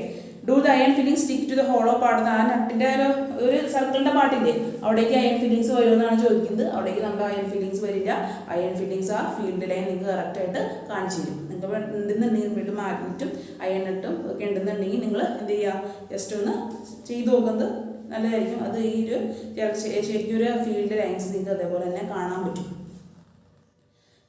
do the iron filling stick to the hollow part. ആ നട്ടിൻ്റെ ഒരു സർക്കിളിൻ്റെ പാർട്ടില്ലേ, അവിടേക്ക് അയൺ ഫില്ലിങ്സ് വരുമെന്നാണ് ചോദിക്കുന്നത്. അവിടേക്ക് നമ്മുടെ അയൺ ഫില്ലിങ്സ് വരില്ല. അയൺ ഫില്ലിങ്സ് ആ ഫീൽഡ് ലൈൻ നിങ്ങൾക്ക് കറക്റ്റായിട്ട് കാണിച്ചു തരും. നിങ്ങൾക്ക് ഉണ്ടെന്നുണ്ടെങ്കിൽ വീണ്ടും മാഗ്നറ്റും അയൺ നട്ടും ഒക്കെ ഉണ്ടെന്നുണ്ടെങ്കിൽ നിങ്ങൾ എന്ത് ചെയ്യുക, ജസ്റ്റ് ഒന്ന് ചെയ്ത് നോക്കുന്നത് നല്ലതായിരിക്കും. അത് ഈ ഒരു ശരിക്കും ഒരു ഫീൽഡ് ലൈൻസ് നിങ്ങൾക്ക് അതേപോലെ തന്നെ കാണാൻ പറ്റും.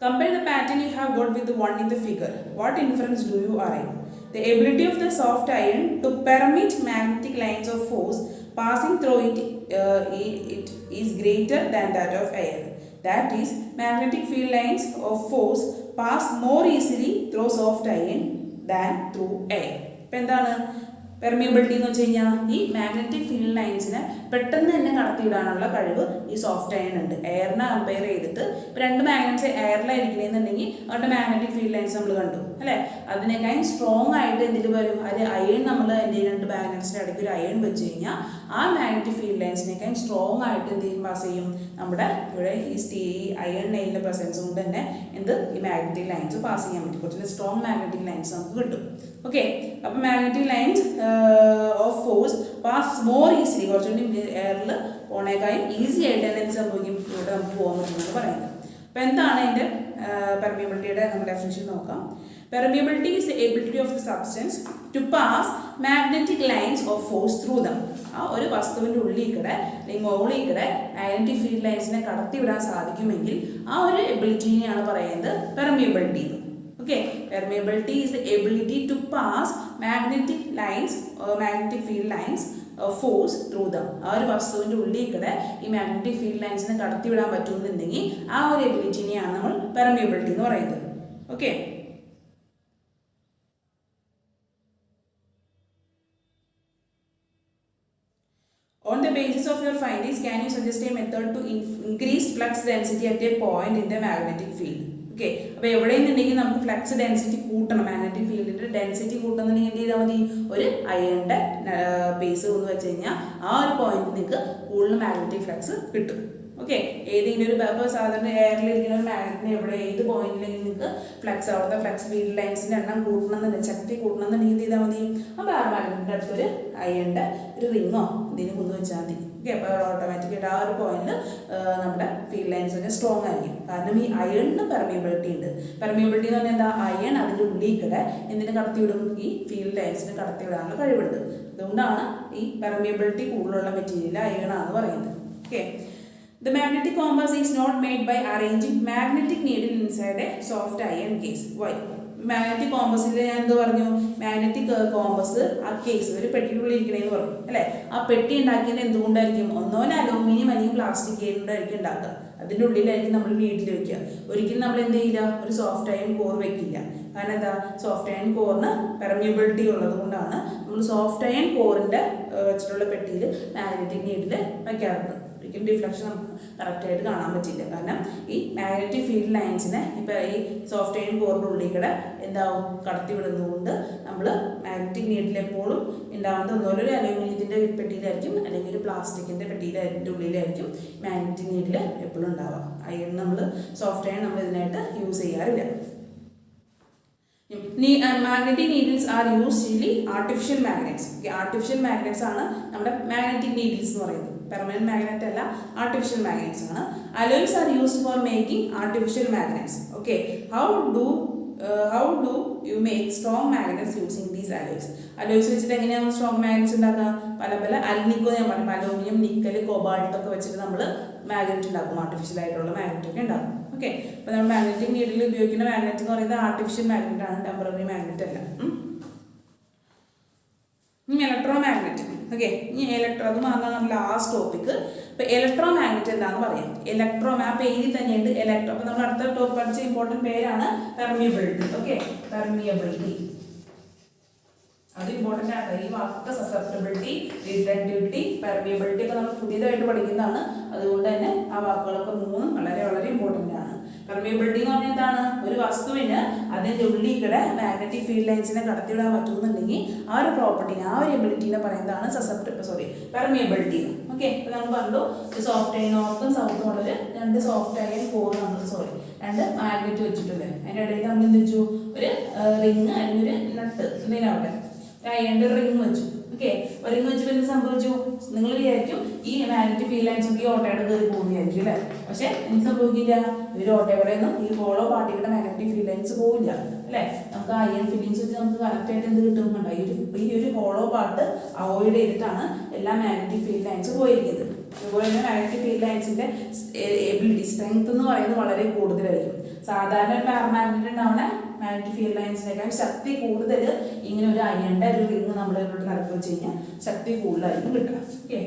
Compare the pattern you have got with the one in the figure. What inference do you arrive? The ability of the soft iron to permit magnetic lines of force passing through it is greater than that of air. That is, magnetic field lines of force pass more easily through soft iron than through air. ഇപ്പം എന്താണ് permeability എന്ന് വെച്ച് കഴിഞ്ഞാൽ ഈ magnetic field ലൈൻസിനെ പെട്ടെന്ന് തന്നെ കടത്തിവിടാനുള്ള കഴിവ് ഈ സോഫ്റ്റ് അയൺ ഉണ്ട്. എയറിനെ കമ്പയർ ചെയ്തിട്ട് ഇപ്പോൾ രണ്ട് മാഗ്നറ്റ്സ് എയറിലായിരിക്കണമെന്നുണ്ടെങ്കിൽ അവരുടെ മാഗ്നറ്റിക് ഫീൽഡ് ലൈൻസ് നമ്മൾ കണ്ടു അല്ലേ, അതിനേക്കാളും സ്ട്രോങ് ആയിട്ട് എന്തിൽ വരും, അത് അയൺ നമ്മൾ എന്ത് ചെയ്യും, രണ്ട് മാഗ്നറ്റ്സിൻ്റെ ഇടയ്ക്ക് ഒരു അയൺ വെച്ച് കഴിഞ്ഞാൽ ആ മാഗ്നറ്റിക് ഫീൽഡ് ലൈൻസിനേക്കാളും സ്ട്രോങ് ആയിട്ട് എന്ത് ചെയ്യും, പാസ് ചെയ്യും. നമ്മുടെ ഇവിടെ ഈ അയൺ നെയിലിൻ്റെ പ്രസൻസ് കൊണ്ട് തന്നെ എന്ത് ഈ മാഗ്നറ്റിക് ലൈൻസ് പാസ് ചെയ്യാൻ പറ്റും. കുറച്ചുകൂടി സ്ട്രോങ് മാഗ്നറ്റിക് ലൈൻസ് നമുക്ക് കിട്ടും. ഓക്കെ, അപ്പോൾ magnetic lines of force pass more easily, കുറച്ചുകൂടി എയറിൽ പോണേക്കാളും ഈസി ആയിട്ട് എന്ത് സംഭവിക്കും, ഇവിടെ നമുക്ക് പോകാൻ പറ്റുമെന്ന് പറയുന്നത്. അപ്പോൾ എന്താണ് അതിൻ്റെ പെർമിയബിലിറ്റിയുടെ നമ്മൾ ഡെഫിനിഷൻ നോക്കാം. Permeability is the ability of the substance to pass magnetic lines of force through them. ആ ഒരു വസ്തുവിൻ്റെ ഉള്ളിൽ കൂടെ അല്ലെങ്കിൽ മുകളിൽ കൂടെ മാഗ്നറ്റിക് ഫീൽഡ് ലൈൻസിനെ കടത്തി വിടാൻ സാധിക്കുമെങ്കിൽ ആ ഒരു എബിലിറ്റിനെയാണ് പറയുന്നത് permeability. Okay, permeability is the ability to pass magnetic lines magnetic field lines force through them. ആ ഒരു വസ്തുവിൻ്റെ ഉള്ളിൽ കൂടെ ഈ മാഗ്നറ്റിക് ഫീൽഡ് ലൈൻസിനെ കടത്തി വിടാൻ പറ്റുമെന്നുണ്ടെങ്കിൽ ആ ഒരു എബിലിറ്റിനെയാണ് നമ്മൾ പെർമിയബിലിറ്റി എന്ന് പറയുന്നത്. Okay, on the basis of your findings, can you suggest a method to increase flux density at a point in the magnetic field? Okay, അപ്പോൾ എവിടെയെന്നുണ്ടെങ്കിൽ നമുക്ക് ഫ്ലക്സ് ഡെൻസിറ്റി കൂട്ടണം, മാഗ്നറ്റിക് ഫീൽഡിൻ്റെ ഡെൻസിറ്റി കൂട്ടണമെന്നുണ്ടെങ്കിൽ എന്ത് ചെയ്താൽ മതി, ഒരു അയണിൻ്റെ ബേസ് എന്ന് വെച്ച് കഴിഞ്ഞാൽ ആ ഒരു പോയിന്റ് നിങ്ങൾക്ക് കൂടുതൽ മാഗ്നറ്റിക് ഫ്ലക്സ് കിട്ടും. ഓക്കെ, ഏതെങ്കിലും ഒരു ഇപ്പോൾ സാധാരണ എയറിലിരിക്കുന്ന ഒരു മാഗ്നറ്റിന് എവിടെ ഏത് പോയിന്റിലെങ്കിൽ നിങ്ങൾക്ക് ഫ്ലക്സ് അവിടുത്തെ ഫ്ലക്സ് ഫീൽഡ് ലൈൻസിൻ്റെ എണ്ണം കൂട്ടണമെന്നുണ്ടെങ്കിൽ ശക്തി കൂട്ടണമെന്നുണ്ടെങ്കിൽ എന്ത് ചെയ്താൽ മതി, അപ്പോൾ ആ മാഗ്നറ്റിൻ്റെ അടുത്തൊരു അയണിൻ്റെ ഒരു റിങ്ങോ ഇതിന് കുന്നു വെച്ചാൽ മതി. ഓക്കെ, അപ്പോൾ ഓട്ടോമാറ്റിക്കായിട്ട് ആ ഒരു പോയിന്റിൽ നമ്മുടെ ഫീൽഡ് ലൈൻസ് സ്ട്രോങ് ആയിരിക്കും. കാരണം ഈ അയണിന് പെർമിയബിലിറ്റി ഉണ്ട്. പെർമിയബിലിറ്റി എന്ന് പറഞ്ഞാൽ എന്താ, അയൺ അതിൻ്റെ ഉള്ളിൽ കൂടെ എന്തിനു കടത്തിവിടും, ഈ ഫീൽഡ് ലൈൻസിന് കടത്തിവിടാനുള്ള കഴിവുണ്ട്. അതുകൊണ്ടാണ് ഈ പെർമിയബിലിറ്റി കൂടുതലുള്ള മെറ്റീരിയൽ അയണാന്ന് പറയുന്നത്. Okay, the magnetic compass is not made by arranging magnetic needle inside a soft iron case. Why? Magnetic കോമ്പസിൽ ഞാൻ എന്ത് പറഞ്ഞു, മാഗ്നറ്റിക് കോമ്പസ് ആ കേസ് ഒരു പെട്ടിക്കുള്ളിൽ ഇരിക്കണേന്ന് പറഞ്ഞു അല്ലേ. ആ പെട്ടി ഉണ്ടാക്കിയത് എന്തുകൊണ്ടായിരിക്കും, ഒന്നോലെ അലൂമിനിയം അല്ലെങ്കിൽ പ്ലാസ്റ്റിക് കൊണ്ടായിരിക്കും ഉണ്ടാക്കുക. അതിൻ്റെ ഉള്ളിലായിരിക്കും നമ്മൾ നീഡിൽ വെക്കുക. ഒരിക്കലും നമ്മൾ എന്ത് ചെയ്യില്ല, ഒരു സോഫ്റ്റ് അയൺ കോർ വെക്കില്ല. കാരണം എന്താ, സോഫ്റ്റ് അയൺ കോറിന് പെർമിയബിലിറ്റി ഉള്ളത് കൊണ്ടാണ് നമ്മൾ സോഫ്റ്റ് അയൺ കോറിൻ്റെ വെച്ചിട്ടുള്ള പെട്ടിയിൽ മാഗ്നറ്റിക് നീഡിൽ വയ്ക്കാറുണ്ട്. ഒരിക്കലും ഡിഫ്ലക്ഷൻ നമുക്ക് കറക്റ്റായിട്ട് കാണാൻ പറ്റില്ല. കാരണം ഈ മാഗ്നറ്റിക് ഫീൽഡ് ലൈൻസിനെ ഇപ്പോൾ ഈ സോഫ്റ്റ് അയൺ കോറിൻ്റെ ഉള്ളിൽ കൂടെ എന്താവും, കടത്തി വിടുന്നതുകൊണ്ട് നമ്മൾ മാഗ്നറ്റിക് നീഡിൽ എപ്പോഴും ഉണ്ടാവുന്നത് ഒന്നുപോലെ ഒരു അലൂമിനിയത്തിൻ്റെ പെട്ടിയിലായിരിക്കും അല്ലെങ്കിൽ ഒരു പ്ലാസ്റ്റിക്കിൻ്റെ പെട്ടിയിലായിരിക്കും ഉള്ളിലായിരിക്കും മാഗ്നറ്റിക് നീഡിൽ എപ്പോഴും ഉണ്ടാവുക. അയൺ നമ്മൾ സോഫ്റ്റ് അയൺ നമ്മൾ ഇതിനായിട്ട് യൂസ് ചെയ്യാറില്ല. Magnetic needles are used artificial magnets. Artificial magnets ആണ് നമ്മുടെ മാഗ്നറ്റിക് നീഡിൽസ് എന്ന് പറയുന്നത്. പെർമനന്റ് മാഗ്നറ്റ് അല്ല, ആർട്ടിഫിഷ്യൽ മാഗ്നറ്റ്സ് ആണ്. Alloys are used for making artificial magnets. Okay, how do you make strong magnets using these alloys? Alloys വെച്ചിട്ട് എങ്ങനെയാണ് strong magnets ഉണ്ടാക്കുക? പല അൽനിക്കോ ഞാൻ പറഞ്ഞു, അലൂമിനിയം, നിക്കൽ, കോബാൾട്ട് ഒക്കെ വെച്ചിട്ട് നമ്മൾ മാഗ്നറ്റ് ഉണ്ടാക്കും, ആർട്ടിഫിഷ്യൽ ആയിട്ടുള്ള മാഗ്നറ്റ് ഒക്കെ ഉണ്ടാക്കും. ഓക്കെ, അപ്പോൾ നമ്മൾ മാഗ്നറ്റിക് നീഡിൽ ഉപയോഗിക്കുന്ന മാഗ്നറ്റ് എന്ന് പറയുന്നത് ആർട്ടിഫിഷ്യൽ മാഗ്നറ്റ് ആണ്, ടെമ്പററി മാഗ്നറ്റ് അല്ല. Electro magnet. ഓക്കെ, ഇനി അത് മാത്രമാണ് നമ്മൾ ലാസ്റ്റ് ടോപ്പിക്ക്. ഇപ്പോൾ ഇലക്ട്രോ മാഗ്നറ്റ് എന്താണെന്ന് പറയാം. ആ പേരിൽ തന്നെയുണ്ട് ഇലക്ട്രോ. അപ്പോൾ നമ്മൾ അടുത്ത ടോപ്പിക് പഠിച്ച ഇമ്പോർട്ടൻറ്റ് പേരാണ് പെർമിയബിലിറ്റി. ഓക്കെ, പെർമിയബിലിറ്റി അത് ഇമ്പോർട്ടൻ്റ് ആണ്. ഈ വാക്കൊക്കെ സസെപ്റ്റബിലിറ്റി, റിഡക്ടിവിറ്റി, പെർമിയബിലിറ്റി ഒക്കെ നമ്മൾ പുതിയതായിട്ട് പഠിക്കുന്നതാണ്. അതുകൊണ്ട് തന്നെ ആ വാക്കുകളൊക്കെ മൂന്നും വളരെ വളരെ ഇമ്പോർട്ടൻ്റ് ആണ്. പെർമിയബിലിറ്റി എന്ന് പറഞ്ഞാൽ എന്താണ്, ഒരു വസ്തുവിന് അതിൻ്റെ ഉള്ളിൽ കൂടെ മാഗ്നറ്റിക് ഫീൽഡ് ലൈൻസിനെ കടത്തിവിടാൻ പറ്റുമെന്നുണ്ടെങ്കിൽ ആ ഒരു പ്രോപ്പർട്ടിനെ, ആ ഒരു എബിലിറ്റിനെ പറയുന്നതാണ് പെർമിയബിലിറ്റി. ഓക്കെ, ഇപ്പോൾ നമ്മൾ പറഞ്ഞു സോഫ്റ്റ് അയൺ, നോർത്തും സൗത്തും ഉള്ളൊരു രണ്ട് സോഫ്റ്റ് അയൺ കോർ രണ്ട് മാഗ്നറ്റ് വെച്ചിട്ടുണ്ട്. അതിൻ്റെ ഇടയിൽ നമ്മൾ എന്ത് വെച്ചു, ഒരു റിങ് അല്ലെങ്കിൽ ഒരു നട്ട് എന്തെങ്കിലും അവിടെ അയണിന്റെ റിംഗ് വെച്ചു. ഓക്കെ, റിംഗ് വെച്ചപ്പോൾ എന്ത് സംഭവിച്ചു? നിങ്ങൾ വിചാരിക്കും ഈ മാഗ്നറ്റിക് ഫീൽഡ് ലൈൻസ് ഒക്കെ ഈ ഓട്ടയുടെ കയറി പോകുന്നതായിരിക്കും അല്ലേ? പക്ഷെ എന്ത് സംഭവിക്കില്ല, ഈ ഓട്ടയുടെ ഒന്നും ഈ ഹോളോ പാർട്ടികളുടെ മാഗ്നറ്റിക് ഫീൽഡ് ലൈൻസ് പോവില്ല അല്ലേ? നമുക്ക് അയൺ ഫില്ലിങ്സ് വെച്ച് നമുക്ക് കണക്ട് ആയിട്ട് എന്ത് കിട്ടുന്നുണ്ടോ? ഈ ഒരു ഹോളോ പാർട്ട് അവോയ്ഡ് ചെയ്തിട്ടാണ് എല്ലാ മാഗ്നറ്റിക് ഫീൽഡ് ലൈൻസ് പോയിരിക്കുന്നത്. അതുപോലെ തന്നെ മാഗ്നറ്റിക് ഫീൽഡ് ലൈൻസിന്റെ എബിലിറ്റി സ്ട്രെങ്ത് എന്ന് പറയുന്നത് വളരെ കൂടുതലായിരിക്കും. സാധാരണ ഒരു പാരമാഗ്നറ്റ് ഉണ്ടാവുന്ന മാഗ്നറ്റിക് ഫീൽഡ് ലൈൻസിനേക്കാൾ ശക്തി കൂടുതൽ ഇങ്ങനെ ഒരു അയണിന്റെ ഒരു റിംഗ് നമ്മൾ ഇവിടെ നടക്കുക വെച്ച് കഴിഞ്ഞാൽ ശക്തി കൂടുതലായിരിക്കും കിട്ടുക. ഓക്കെ,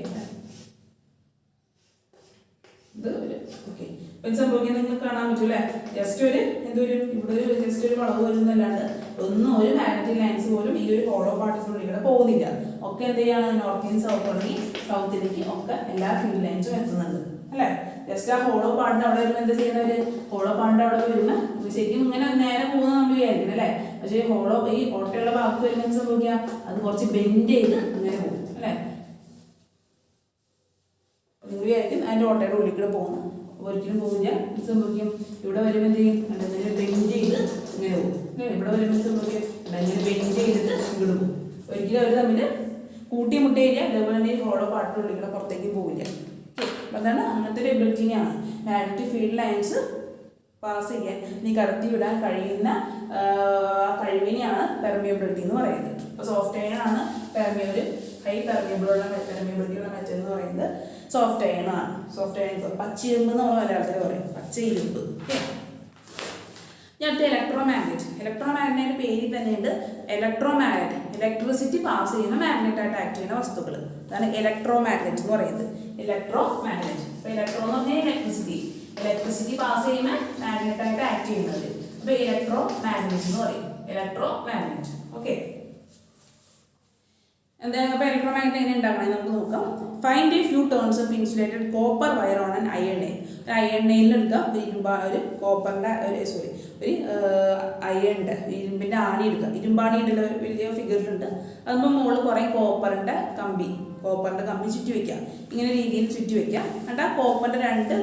ഇത് ഓക്കെ ഇപ്പം സംഭവിക്കുന്നത് നിങ്ങൾക്ക് കാണാൻ പറ്റും അല്ലേ? ജസ്റ്റ് ഒരു എന്തൊരു ഇവിടെ ഒരു ജസ്റ്റ് ഒരു വളവ് വരുന്നല്ലാണ്ട് ഒന്നും ഒരു മാഗ്നറ്റിക് ലൈൻസ് പോലും ഈ ഒരു ഹോളോ പാർട്ടിക്കുള്ളിൽ കൂടെ പോകുന്നില്ല. ഒക്കെ എന്ത് ചെയ്യാണ്? നോർത്തിൽ സൗത്ത് തുടങ്ങി സൗത്തിലേക്ക് ഒക്കെ എല്ലാ ഫീൽഡ് ലൈൻസും എത്തുന്നുണ്ട് അല്ലേ? ജസ്റ്റ് ആ ഹോളോ പാർട്ടിന്റെ അവിടെ വരുമ്പോൾ എന്താ ചെയ്യുന്നത്? ഹോളോ പാർട്ടിന്റെ അവിടെ വരുമ്പോൾ ശരിക്കും ഇങ്ങനെ നേരെ പോകുന്നത് നമ്മൾ വിചാരിക്കണം അല്ലേ? പക്ഷേ ഈ ഓട്ടയുള്ള ഭാഗത്ത് വരുമ്പോൾ എന്ത് സംഭവിക്കുക? അത് കുറച്ച് ബെൻഡ് ചെയ്ത് ഇങ്ങനെ പോകും അല്ലേ? നിങ്ങൾ വിചാരിക്കും അതിൻ്റെ ഓട്ടയുടെ ഉള്ളിൽ കൂടെ പോകുന്നു, ഒരിക്കലും പോകില്ല. ഇത് സംഭവിക്കും ഇവിടെ വരുമ്പോൾ എന്ത് ചെയ്യും? ഇങ്ങനെ ബെൻഡ് ചെയ്ത് ഇങ്ങനെ പോകും. ഇവിടെ വരുമ്പോൾ സംഭവിക്കും ഇങ്ങനെ ബെൻഡ് ചെയ്തിട്ട് ഇങ്ങോട്ട് പോകും. ഒരിക്കലും അവർ തമ്മിൽ കൂട്ടിമുട്ടയില്ല. അതേപോലെ തന്നെ ഈ ഹോളോ പാർട്ടിൻ്റെ ഉള്ളിൽ കൂടെ പുറത്തേക്ക് പോകില്ല. അതാണ് അങ്ങനത്തെ ഒരു എബിലിറ്റിനെയാണ് മാഗ്നറ്റിക് ഫീൽഡ് ലൈൻസ് പാസ് ചെയ്യാൻ കടത്തി വിടാൻ കഴിയുന്ന കഴിവിനെയാണ് പെർമിയബിലിറ്റി എന്ന് പറയുന്നത്. ഇപ്പോൾ സോഫ്റ്റ് അയൺ ആണ് ഒരു ഹൈ പെർമിയബിലിറ്റി ഉള്ള മെറ്റൽ എന്ന് പറയുന്നത് സോഫ്റ്റ് അയൺ ആണ്. സോഫ്റ്റ് അയൺ പച്ചിരുമ്പ് നമ്മൾ മലയാളത്തിൽ പറയും, പച്ച ഇരുമ്പ്. അടുത്ത ഇലക്ട്രോമാഗ്നറ്റിന്റെ പേരിൽ തന്നെയുണ്ട് ഇലക്ട്രോമാഗ്നറ്റ്. ഇലക്ട്രിസിറ്റി പാസ് ചെയ്യുന്ന മാഗ്നറ്റായിട്ട് ആക്ട് ചെയ്യുന്ന വസ്തുക്കൾ, അതാണ് ഇലക്ട്രോമാഗ്നറ്റ് എന്ന് പറയുന്നത്. ഇലക്ട്രോമാഗ്നറ്റ്, അപ്പോൾ ഇലക്ട്രോ എന്ന് പറഞ്ഞാൽ ഇലക്ട്രിസിറ്റി പാസ് ചെയ്യുന്ന മാഗ്നറ്റായിട്ട് ആക്ട് ചെയ്യുന്നത്. അപ്പോൾ ഇലക്ട്രോമാഗ്നറ്റ് എന്ന് പറയും, ഇലക്ട്രോമാഗ്നറ്റ്. ഓക്കെ, എന്തായാലും അപ്പോൾ ഇലക്ട്രോമാഗ്നറ്റ് എങ്ങനെ ഉണ്ടാക്കണമെന്ന് നമുക്ക് നോക്കാം. Find A few turns of insulated copper wire on an iron nail. ഒരു അയൺ നെയിലിൽ എടുക്കുക, ഒരു കോപ്പറിൻ്റെ ഒരു അയണിൻ്റെ ഇരുമ്പിൻ്റെ ആണി എടുക്കുക. ഇരുമ്പാണിയുടെ ഒരു വലിയ ഫിഗറിലുണ്ട്. അതുമ്പോൾ മുകളിൽ കുറേ കോപ്പറിൻ്റെ കമ്പി ചുറ്റി വയ്ക്കുക. ഇങ്ങനെ രീതിയിൽ ചുറ്റി വയ്ക്കുക. എന്നിട്ട് ആ കോപ്പറിൻ്റെ രണ്ട്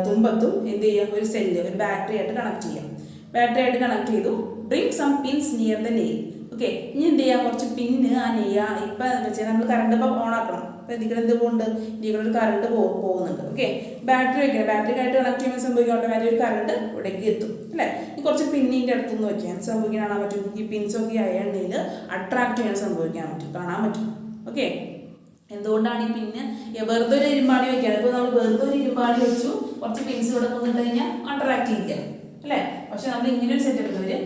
തുമ്പത്തും എന്ത് ചെയ്യുക? ഒരു സെല്ല്, ഒരു ബാറ്ററി ആയിട്ട് കണക്ട് ചെയ്തു. Bring some pins near the nail. Okay, ഇനി എന്ത് ചെയ്യുക? കുറച്ച് പിന്ന് ആ നെയ്യ ഇപ്പം വെച്ചാൽ നമ്മൾ കറണ്ട് ഇപ്പോൾ ഓൺ ആക്കണം. അപ്പോൾ ഇതിൽ എന്ത് പോകുന്നുണ്ട്? ഇതിൽ ഒരു കറണ്ട് പോകുന്നുണ്ട്. ഓക്കെ, ബാറ്ററി ആയിട്ട് കണക്ട് ചെയ്യുമ്പോൾ സംഭവിക്കും ഓട്ടോമാറ്റിക് ഒരു കറണ്ട് ഇവിടേക്ക് എത്തും അല്ലേ? ഈ കുറച്ച് പിന്നിൻ്റെ അടുത്തുനിന്ന് വയ്ക്കാൻ സംഭവിക്കാൻ കാണാൻ പറ്റും. ഈ പിൻസൊക്കെ അയണിൽ അട്രാക്ട് ചെയ്യാൻ കാണാൻ പറ്റും. ഓക്കെ, എന്തുകൊണ്ടാണ് ഈ പിന്നെ വെറുതെ ഒരു ഇരുമ്പാണി വയ്ക്കുകയാണ്? ഇപ്പോൾ നമ്മൾ വെറുതെ ഒരു ഇരുമ്പാണി വെച്ചു, കുറച്ച് പിൻസ് ഇവിടെ കൊണ്ടിട്ട് കഴിഞ്ഞാൽ അട്രാക്ട് ചെയ്യില്ല അല്ലേ? പക്ഷെ നമ്മൾ ഇങ്ങനെ ഒരു സെറ്റപ്പ് ഒരു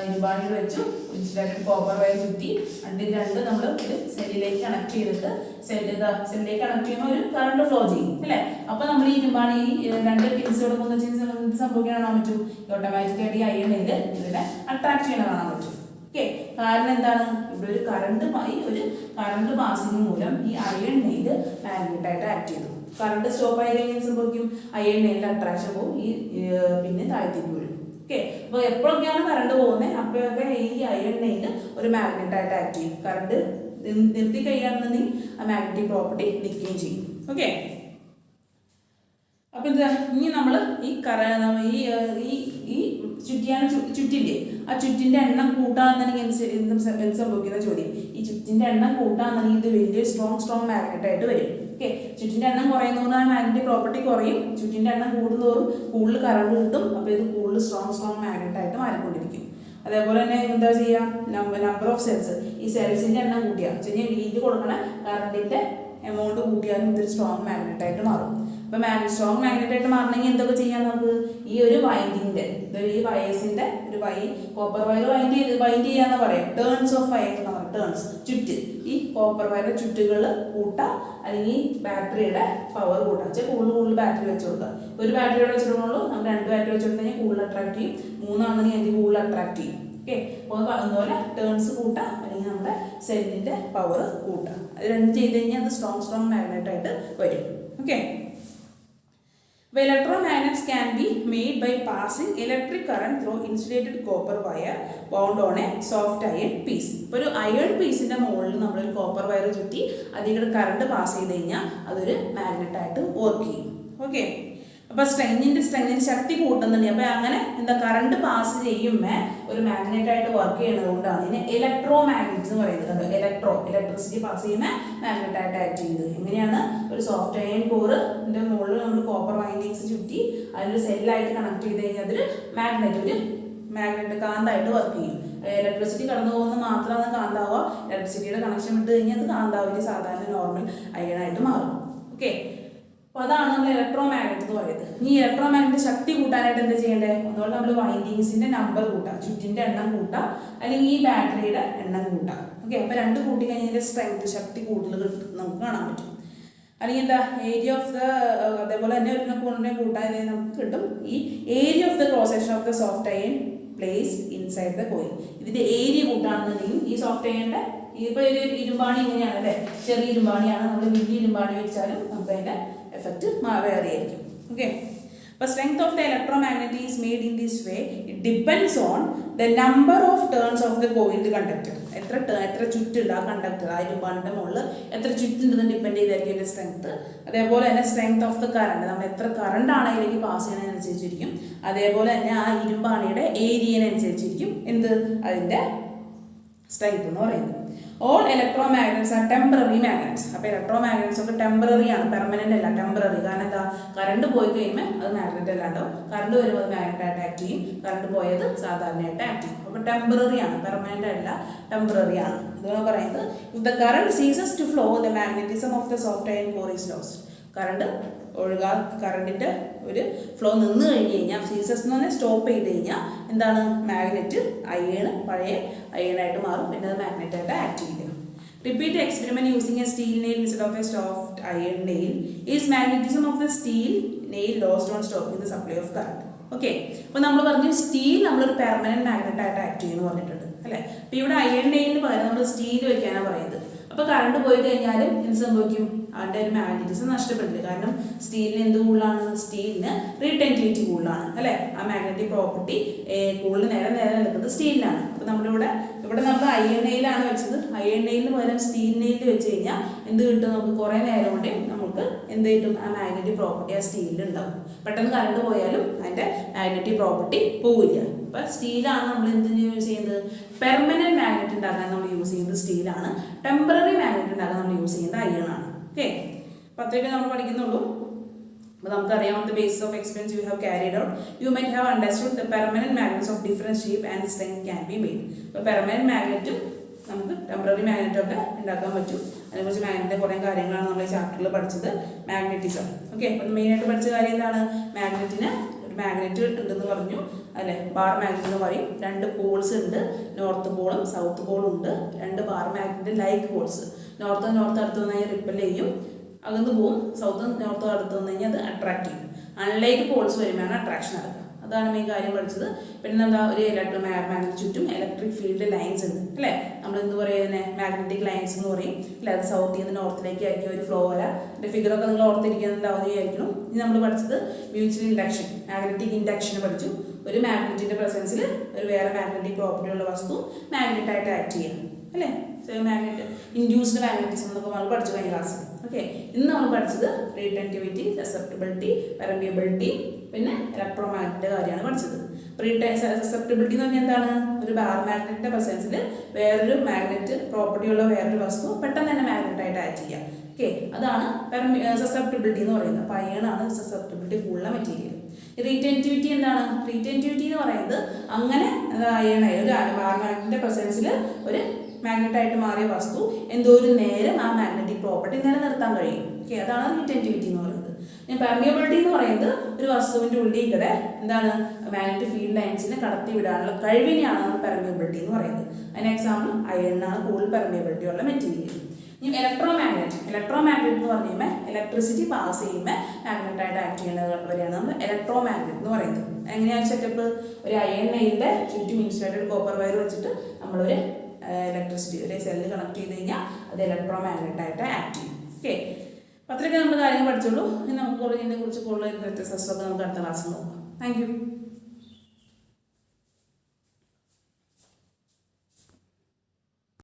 ഇരുമ്പാണികൾ വെച്ചു, ഇൻസുലേറ്റഡ് കോപ്പർ വയർ ചുറ്റി, അതിൽ രണ്ട് നമ്മൾ ഒരു സെല്ലിലേക്ക് കണക്ട് ചെയ്തിട്ട് സെല്ലിലേക്ക് കണക്ട് ചെയ്യുമ്പോൾ ഒരു കറണ്ട് ഫ്ലോ ചെയ്യും അല്ലേ? അപ്പോൾ നമ്മൾ ഈ ഇരുമ്പാണി രണ്ട് പിൻസ് ഇവിടെ കൊണ്ടുവച്ച് സംഭവിക്കാൻ കാണാൻ പറ്റും. ഓട്ടോമാറ്റിക്കായിട്ട് ഈ അയണിൽ ഇതിനെ അട്രാക്ട് ചെയ്യണ കാണാൻ പറ്റും. ഓക്കെ, കാരണം എന്താണ്? ഇവിടെ ഒരു കറണ്ട് പാസിംഗ് മൂലം ഈ അയൺ നെയിൽ മാഗ്നറ്റായിട്ട് ആക്ട് ചെയ്തു. കറണ്ട് സ്റ്റോപ്പ് ആയി കഴിഞ്ഞാൽ സംഭവിക്കും അയൺ നെയിലിൻ്റെ അട്രാക്ഷൻ പോകും, ഈ പിന്നെ താഴ്ത്തേക്ക് വീഴും. ഓക്കെ, അപ്പോൾ എപ്പോഴൊക്കെയാണ് കറണ്ട് പോകുന്നത് അപ്പോഴൊക്കെ ഈ അയൺ നെയിൽ ഒരു മാഗ്നറ്റായിട്ട് ആക്ട് ചെയ്യും. കറണ്ട് നിർത്തി കഴിയാണെന്നുണ്ടെങ്കിൽ ആ മാഗ്നറ്റിക് പ്രോപ്പർട്ടി നിൽക്കുകയും ചെയ്യും. ഓക്കെ, അപ്പോൾ എന്താ ഇനി നമ്മൾ ഈ ചുറ്റില്ലേ, ആ ചുറ്റിൻ്റെ എണ്ണം കൂട്ടാന്നുണ്ടെങ്കിൽ എന്ത് സംഭവിക്കുന്ന ചോദ്യം. ഈ ചുറ്റിൻ്റെ എണ്ണം കൂട്ടാന്നുണ്ടെങ്കിൽ ഇത് വലിയ സ്ട്രോങ് മാഗ്നറ്റായിട്ട് വരും. ഓക്കെ, ചുറ്റിൻ്റെ എണ്ണം കുറയുന്നതോറും ആ മാഗ്നറ്റിക് പ്രോപ്പർട്ടി കുറയും. ചുറ്റിൻ്റെ എണ്ണം കൂടുന്നതോറും കൂടുതൽ കറണ്ട് കിട്ടും. അപ്പോൾ ഇത് കൂടുതൽ സ്ട്രോങ് മാഗ്നറ്റായിട്ട് മാറിക്കൊണ്ടിരിക്കും. അതേപോലെ തന്നെ എന്താ ചെയ്യുക? നമ്പർ ഓഫ് സെൽസ്, ഈ സെൽസിൻ്റെ എണ്ണം കൂട്ടിയാൽ വീട്ടിൽ കൊടുക്കണ കറണ്ടിൻ്റെ എമൗണ്ട് കൂട്ടിയാലും ഇതൊരു സ്ട്രോങ് മാഗ്നറ്റായിട്ട് മാറും. അപ്പോൾ സ്ട്രോങ് മാഗ്നറ്റായിട്ട് മാറണമെങ്കിൽ എന്തൊക്കെ ചെയ്യാം? നമുക്ക് ഈ ഒരു വൈൻഡിങ്ങിൻ്റെ ഈ വയേഴ്സിൻ്റെ ഒരു കോപ്പർ വയർ വൈൻഡ് ചെയ്യാന്ന് പറയാം. ടേൺസ് ഓഫ് വയർ എന്ന് പറയും. ടേൺസ് ചുറ്റ്, ഈ കോപ്പർ വയറിൻ്റെ ചുറ്റുകൾ കൂട്ടാം, അല്ലെങ്കിൽ ബാറ്ററിയുടെ പവർ കൂട്ടാം. വെച്ചാൽ കൂടുതൽ ബാറ്ററി വെച്ച് കൊടുക്കുക. ഒരു ബാറ്ററിയോടെ വെച്ചിട്ടുള്ളൂ, നമ്മൾ 2 ബാറ്ററി വെച്ച് കൊടുത്തു കഴിഞ്ഞാൽ കൂടുതൽ അട്രാക്ട് ചെയ്യും. 3 അതിൽ കൂടുതൽ അട്രാക്ട് ചെയ്യും. ഓക്കെ, അപ്പോൾ അതുപോലെ ടേൺസ് കൂട്ടാം, അല്ലെങ്കിൽ നമ്മുടെ സെല്ലിൻ്റെ പവർ കൂട്ടാം. അത് രണ്ടും ചെയ്ത് കഴിഞ്ഞാൽ അത് സ്ട്രോങ് മാഗ്നറ്റായിട്ട് വരും. Okay, electromagnets can be made by passing electric current through insulated copper wire wound on a soft iron piece. ഇപ്പോൾ ഒരു അയൺ പീസിൻ്റെ മുകളിൽ നമ്മളൊരു കോപ്പർ വയർ ചുറ്റി അതിൽ കറണ്ട് പാസ് ചെയ്ത് കഴിഞ്ഞാൽ അതൊരു മാഗ്നറ്റായിട്ട് വർക്ക് ചെയ്യും. ഓക്കെ, അപ്പോൾ സ്ട്രെങ്ങിൻ്റെ ശക്തി കൂട്ടുന്നുണ്ട്. അപ്പോൾ അങ്ങനെ എന്താ കറണ്ട് പാസ് ചെയ്യുമ്പോൾ ഒരു മാഗ്നറ്റായിട്ട് വർക്ക് ചെയ്യുന്നത് കൊണ്ടാണ് ഇതിനെ ഇലക്ട്രോ മാഗ്നറ്റ് എന്ന് പറയുന്നത്. ഇലക്ട്രിസിറ്റി പാസ് ചെയ്യുമ്പോൾ മാഗ്നറ്റായിട്ട് ആക്ട് ചെയ്യുന്നത്. എങ്ങനെയാണ്? ഒരു സോഫ്റ്റ് അയൺ കോറിൻ്റെ മുകളിൽ നമ്മൾ കോപ്പർ വൈൻഡിങ്സ് ചുറ്റി അതിലൊരു സെല്ലായിട്ട് കണക്ട് ചെയ്ത് കഴിഞ്ഞാൽ അതൊരു മാഗ്നറ്റ് കാന്തായിട്ട് വർക്ക് ചെയ്യും. ഇലക്ട്രിസിറ്റി കടന്നു പോകുന്നത് മാത്രമാണ് കാന്താവുക. ഇലക്ട്രിസിറ്റിയുടെ കണക്ഷൻ വിട്ട് കഴിഞ്ഞാൽ അത് കാന്താവിന് സാധാരണ നോർമൽ അയണായിട്ട് മാറും. ഓക്കെ, അപ്പോൾ അതാണ് നമ്മൾ ഇലക്ട്രോ മാഗ്നറ്റ് എന്ന് പറയുന്നത്. ഈ ഇലക്ട്രോ മാഗ്നറ്റ് ശക്തി കൂട്ടാനായിട്ട് എന്താ ചെയ്യേണ്ടത്? ഒന്നുകൊണ്ട് നമ്മൾ വൈൻഡിങ്സിന്റെ നമ്പർ കൂട്ടാം, ചുറ്റിന്റെ എണ്ണം കൂട്ടാം, അല്ലെങ്കിൽ ഈ ബാറ്ററിയുടെ എണ്ണം കൂട്ടാം. ഓക്കെ, അപ്പോൾ രണ്ട് കൂട്ടി കഴിഞ്ഞാൽ സ്ട്രെങ്ത് ശക്തി കൂടുതൽ നമുക്ക് കാണാൻ പറ്റും. അല്ലെങ്കിൽ എന്താ ഏരിയ ഓഫ് ദ അതേപോലെ തന്നെ ഒരു കൂടിനെ കൂട്ടാൻ നമുക്ക് കിട്ടും. ഈ area of the cross section of the soft iron place inside the coil. ഇതിന്റെ ഏരിയ കൂട്ടാണെന്നുണ്ടെങ്കിൽ ഈ സോഫ്റ്റ് അയണിന്റെ ഇപ്പോൾ ഒരു ഇരുമ്പാണി ഇങ്ങനെയാണ് അല്ലേ, ചെറിയ ഇരുമ്പാണിയാണ്. നമ്മൾ വലിയ ഇരുമ്പാണി വെച്ചാലും നമുക്ക് അതിന്റെ എഫക്റ്റ് വേറെ ആയിരിക്കും. ഓക്കെ, അപ്പോൾ strength of the electromagnet is made in this way. It depends on the number of turns of the coiled conductor. എത്ര ചുറ്റുണ്ട് ആ കണ്ടക്ടർ, ആ ഇരുമ്പാണിന്റെ മുകളിൽ എത്ര ചുറ്റുണ്ടെന്ന് ഡിപ്പെൻഡ് ചെയ്തായിരിക്കും ഇതിന്റെ സ്ട്രെങ്ത്. അതേപോലെ തന്നെ സ്ട്രെങ്ത് ഓഫ് ദ കറണ്ട്, നമ്മൾ എത്ര കറണ്ട് ആണ് അതിലേക്ക് പാസ് ചെയ്യുന്നതിനനുസരിച്ചിരിക്കും. അതേപോലെ തന്നെ ആ ഇരുമ്പാണിയുടെ ഏരിയനുസരിച്ചിരിക്കും അതിന്റെ സ്ട്രെങ്ത് എന്ന് പറയുന്നത്. All electromagnets are temporary magnets. അപ്പോൾ ഇലക്ട്രോമാഗ്നറ്റ്സ് ഒക്കെ ടെമ്പററി ആണ്, പെർമനന്റ് അല്ല, ടെമ്പററി. കാരണം എന്താ, കറണ്ട് പോയി കഴിയുമ്പോൾ അത് മാഗ്നറ്റ് അല്ലാണ്ടോ, കറണ്ട് വരുമ്പോൾ അത് മാഗ്നറ്റായിട്ട് ആക്ട് ചെയ്യും, കറണ്ട് പോയത് സാധാരണയായിട്ട് ആക്ട് ചെയ്യും. അപ്പോൾ ടെമ്പററി ആണ്, പെർമനന്റ് അല്ല, ടെമ്പററി ആണ്. ഇതാണ് പറയുന്നത്, if the current ceases to flow the magnetism of the soft iron core is lost. കറണ്ടിന്റെ ഒരു ഫ്ലോ നിന്ന് കഴിഞ്ഞ് കഴിഞ്ഞാൽ, സീസസ് എന്ന് പറഞ്ഞാൽ സ്റ്റോപ്പ് ചെയ്ത് കഴിഞ്ഞാൽ എന്താണ്, മാഗ്നറ്റ് പഴയ അയണായിട്ട് മാറും, പിന്നെ അത് മാഗ്നറ്റായിട്ട് ആക്ട് ചെയ്യും. Repeat experiment using A steel nail instead of A soft iron nail. Is magnetism of the steel nail lost on stopping the supply of current. Okay, അപ്പോൾ നമ്മൾ പറഞ്ഞു സ്റ്റീൽ നമ്മളൊരു പെർമനന്റ് മാഗ്നറ്റായിട്ട് ആക്ട് ചെയ്യുമെന്ന് പറഞ്ഞിട്ടുണ്ട് അല്ലേ. അപ്പോൾ ഇവിടെ അയൺ നെയിലിന് പകരം നമ്മൾ സ്റ്റീൽ വെക്കാനാണ് പറയുന്നത്. അപ്പോൾ കറണ്ട് പോയി കഴിഞ്ഞാലും എന്ത് സംഭവിക്കും, അതിൻ്റെ ഒരു മാഗ്നറ്റിസം നഷ്ടപ്പെടില്ല. കാരണം സ്റ്റീലിന് എന്ത് കൂടുതലാണ്, സ്റ്റീലിന് റീടെൻറ്റിവിറ്റി കൂടുതലാണ് അല്ലേ. ആ മാഗ്നറ്റിക് പ്രോപ്പർട്ടി കൂടുതൽ നേരം നിൽക്കുന്നത് സ്റ്റീലിനാണ്. അപ്പോൾ നമ്മളിവിടെ നമ്മൾ അയൺ നെയിലാണ് വെച്ചത്. അയൺ നെയിലിന് പകരം സ്റ്റീൽ നെയിൽ വെച്ച് കഴിഞ്ഞാൽ എന്ത് കിട്ടും, നമുക്ക് കുറേ നേരം കൊണ്ട് നമുക്ക് എന്ത് കിട്ടും, ആ മാഗ്നറ്റിക് പ്രോപ്പർട്ടി ആ സ്റ്റീലിൽ ഉണ്ടാവും. പെട്ടെന്ന് കറണ്ട് പോയാലും അതിൻ്റെ മാഗ്നറ്റിക് പ്രോപ്പർട്ടി പോവില്ല. അപ്പോൾ സ്റ്റീലാണ് നമ്മൾ എന്തിന് യൂസ് ചെയ്യുന്നത്, പെർമനന്റ് മാഗ്നറ്റ് ഉണ്ടാക്കാൻ നമ്മൾ യൂസ് ചെയ്യുന്നത് സ്റ്റീലാണ്. ടെമ്പററി മാഗ്നറ്റ് ഉണ്ടാക്കാൻ നമ്മൾ യൂസ് ചെയ്യുന്നത് അയൺ ആണ്. ഓക്കെ, അപ്പോൾ അത്രയൊക്കെ നമ്മൾ പഠിക്കുന്നുള്ളൂ. അപ്പോൾ നമുക്കറിയാം, on the basis of experience you have carried out you might have understood the permanent magnets of different shape and strength can be made. അപ്പോൾ പെർമനന്റ് മാഗ്നറ്റും നമുക്ക് ടെമ്പററി മാഗ്നറ്റും ഒക്കെ ഉണ്ടാക്കാൻ പറ്റും. അതിനെക്കുറിച്ച് മാഗ്നറ്റിൻ്റെ കുറേ കാര്യങ്ങളാണ് നമ്മൾ ഈ ചാപ്റ്ററിൽ പഠിച്ചത്. മാഗ്നറ്റിസം. ഓക്കെ, അപ്പോൾ മെയിനായിട്ട് പഠിച്ച കാര്യം എന്താണ്, മാഗ്നറ്റിന് ഒരു മാഗ്നറ്റ് ഉണ്ടെന്ന് പറഞ്ഞു അല്ലേ, ബാർ മാഗ്നറ്റ് എന്ന് പറയും. 2 പോൾസ് ഉണ്ട്, നോർത്ത് പോളും സൗത്ത് പോളും ഉണ്ട്. 2 bar magnet like Paul's. North അടുത്ത് വന്നു കഴിഞ്ഞാൽ റിപ്പൽ ചെയ്യും, അകന്ന് പോവും. സൗത്ത് നോർത്ത് അടുത്ത് വന്നു കഴിഞ്ഞാൽ അത് അട്രാക്ട് ചെയ്യും. അൺലൈക്ക് പോൾസ് വരുമ്പോഴാണ് അട്രാക്ഷൻ നടക്കുക. അതാണ് മെയിൻ കാര്യം പഠിച്ചത്. പിന്നെ എന്താ, ഒരു മാഗ്നറ്റ് ചുറ്റും ഇലക്ട്രിക് ഫീൽഡ് ലൈൻസ് ഉണ്ട് അല്ലേ. നമ്മൾ എന്ത് പറയുന്നത്, മാഗ്നറ്റിക് ലൈൻസ് എന്ന് പറയും അല്ലെ. അത് സൗത്തിൽ നിന്ന് നോർത്തിലേക്ക് ആയിരിക്കും ഒരു ഫ്ലോ വരാ. അതിൻ്റെ ഫിഗറൊക്കെ നിങ്ങൾ ഓർത്തിരിക്കുന്നുണ്ടാവുന്ന വിചാരിക്കണം. ഇനി നമ്മൾ പഠിച്ചത് മ്യൂച്വൽ ഇൻഡക്ഷൻ, മാഗ്നറ്റിക് ഇൻഡക്ഷൻ പഠിച്ചു. ഒരു മാഗ്നറ്റിന്റെ പ്രസൻസിൽ ഒരു വേറെ മാഗ്നറ്റിക് പ്രോപ്പർട്ടി ഉള്ള വസ്തു മാഗ്നറ്റായിട്ട് ആക്ട് ചെയ്യണം അല്ലേ. മാഗ്നറ്റ് ഇൻഡ്യൂസ്ഡ് മാഗ്നറ്റിസം എന്നൊക്കെ നമ്മൾ പഠിച്ചു കഴിഞ്ഞ ക്ലാസ്സിൽ. ഓക്കെ, ഇന്ന് നമ്മൾ പഠിച്ചത് റീടെൻറ്റിവിറ്റി, സസെപ്റ്റിബിലിറ്റി, പെർമിയബിലിറ്റി, പിന്നെ ഇലക്ട്രോമാഗ്നറ്റിന്റെ കാര്യമാണ് പഠിച്ചത്. സസെപ്റ്റിബിലിറ്റി എന്ന് പറഞ്ഞാൽ എന്താണ്, ഒരു ബാർ മാഗ്നറ്റിന്റെ പ്രസൻസിൽ വേറൊരു മാഗ്നറ്റ് പ്രോപ്പർട്ടി ഉള്ള വേറൊരു വസ്തു പെട്ടെന്ന് തന്നെ മാഗ്നറ്റായിട്ട് ആക്ട് ചെയ്യാം. ഓക്കെ, അതാണ് സസെപ്റ്റിബിലിറ്റി എന്ന് പറയുന്നത്. അപ്പോൾ അയണാണ് സസെപ്റ്റിബിലിറ്റി ഉള്ള മെറ്റീരിയൽ. റീറ്റെൻറ്റിവിറ്റി എന്താണ്, റീറ്റെൻറ്റിവിറ്റി എന്ന് പറയുന്നത് അങ്ങനെ അയണ ഒരു ബാർ മാഗ്നറ്റിന്റെ പ്രസൻസിൽ ഒരു മാഗ്നറ്റായിട്ട് മാറിയ വസ്തു എന്തോ ഒരു നേരം ആ മാഗ്നറ്റിക് പ്രോപ്പർട്ടി നിലനിർത്താൻ കഴിയും. ഓക്കെ, അതാണ് റീറ്റെൻറ്റിവിറ്റി എന്ന് പറയുന്നത്. പെർമിയബിലിറ്റി എന്ന് പറയുന്നത് ഒരു വസ്തുവിൻ്റെ ഉള്ളിൽ എന്താണ് മാഗ്നറ്റിക് ഫീൽഡ് ലൈൻസിനെ കടത്തി വിടാനുള്ള കഴിവിനെയാണ് നമ്മൾ പെർമിയബിലിറ്റി എന്ന് പറയുന്നത്. അതിന് എക്സാമ്പിൾ അയണിനാണ് കൂടുതൽ പെർമിയബിലിറ്റി ഉള്ള മെറ്റീരിയൽ. ഇനി ഇലക്ട്രോമാഗ്നറ്റ് എന്ന് പറഞ്ഞു കഴിയുമ്പോൾ ഇലക്ട്രിസിറ്റി പാസ് ചെയ്യുമ്പോൾ മാഗ്നറ്റായിട്ട് ആക്ട് ചെയ്യുന്നവരെയാണ് നമ്മൾ ഇലക്ട്രോമാഗ്നറ്റ് എന്ന് പറയുന്നത്. എങ്ങനെയാണ് സെറ്റപ്പ്, ഒരു അയൺ നെയിലിൻ്റെ ചുറ്റും ഇൻസുലേറ്റഡ് കോപ്പർ വയർ വെച്ചിട്ട് നമ്മളൊരു ഇലക്ട്രിസിറ്റി ഒരു സെല്ല് കണക്ട് ചെയ്ത് കഴിഞ്ഞാൽ അത് ഇലക്ട്രോമാഗ്നറ്റായിട്ട് ആക്ട് ചെയ്യും. ഓക്കെ, അത്രയൊക്കെ നമ്മൾ കാര്യങ്ങൾ പഠിച്ചുള്ളൂ. ഇനി നമുക്ക് ഇതിനെ കുറിച്ച് കൂടുതൽ വ്യത്യസ്തമൊക്കെ നമുക്ക് അടുത്ത ക്ലാസ്സിൽ നോക്കാം. Thank you.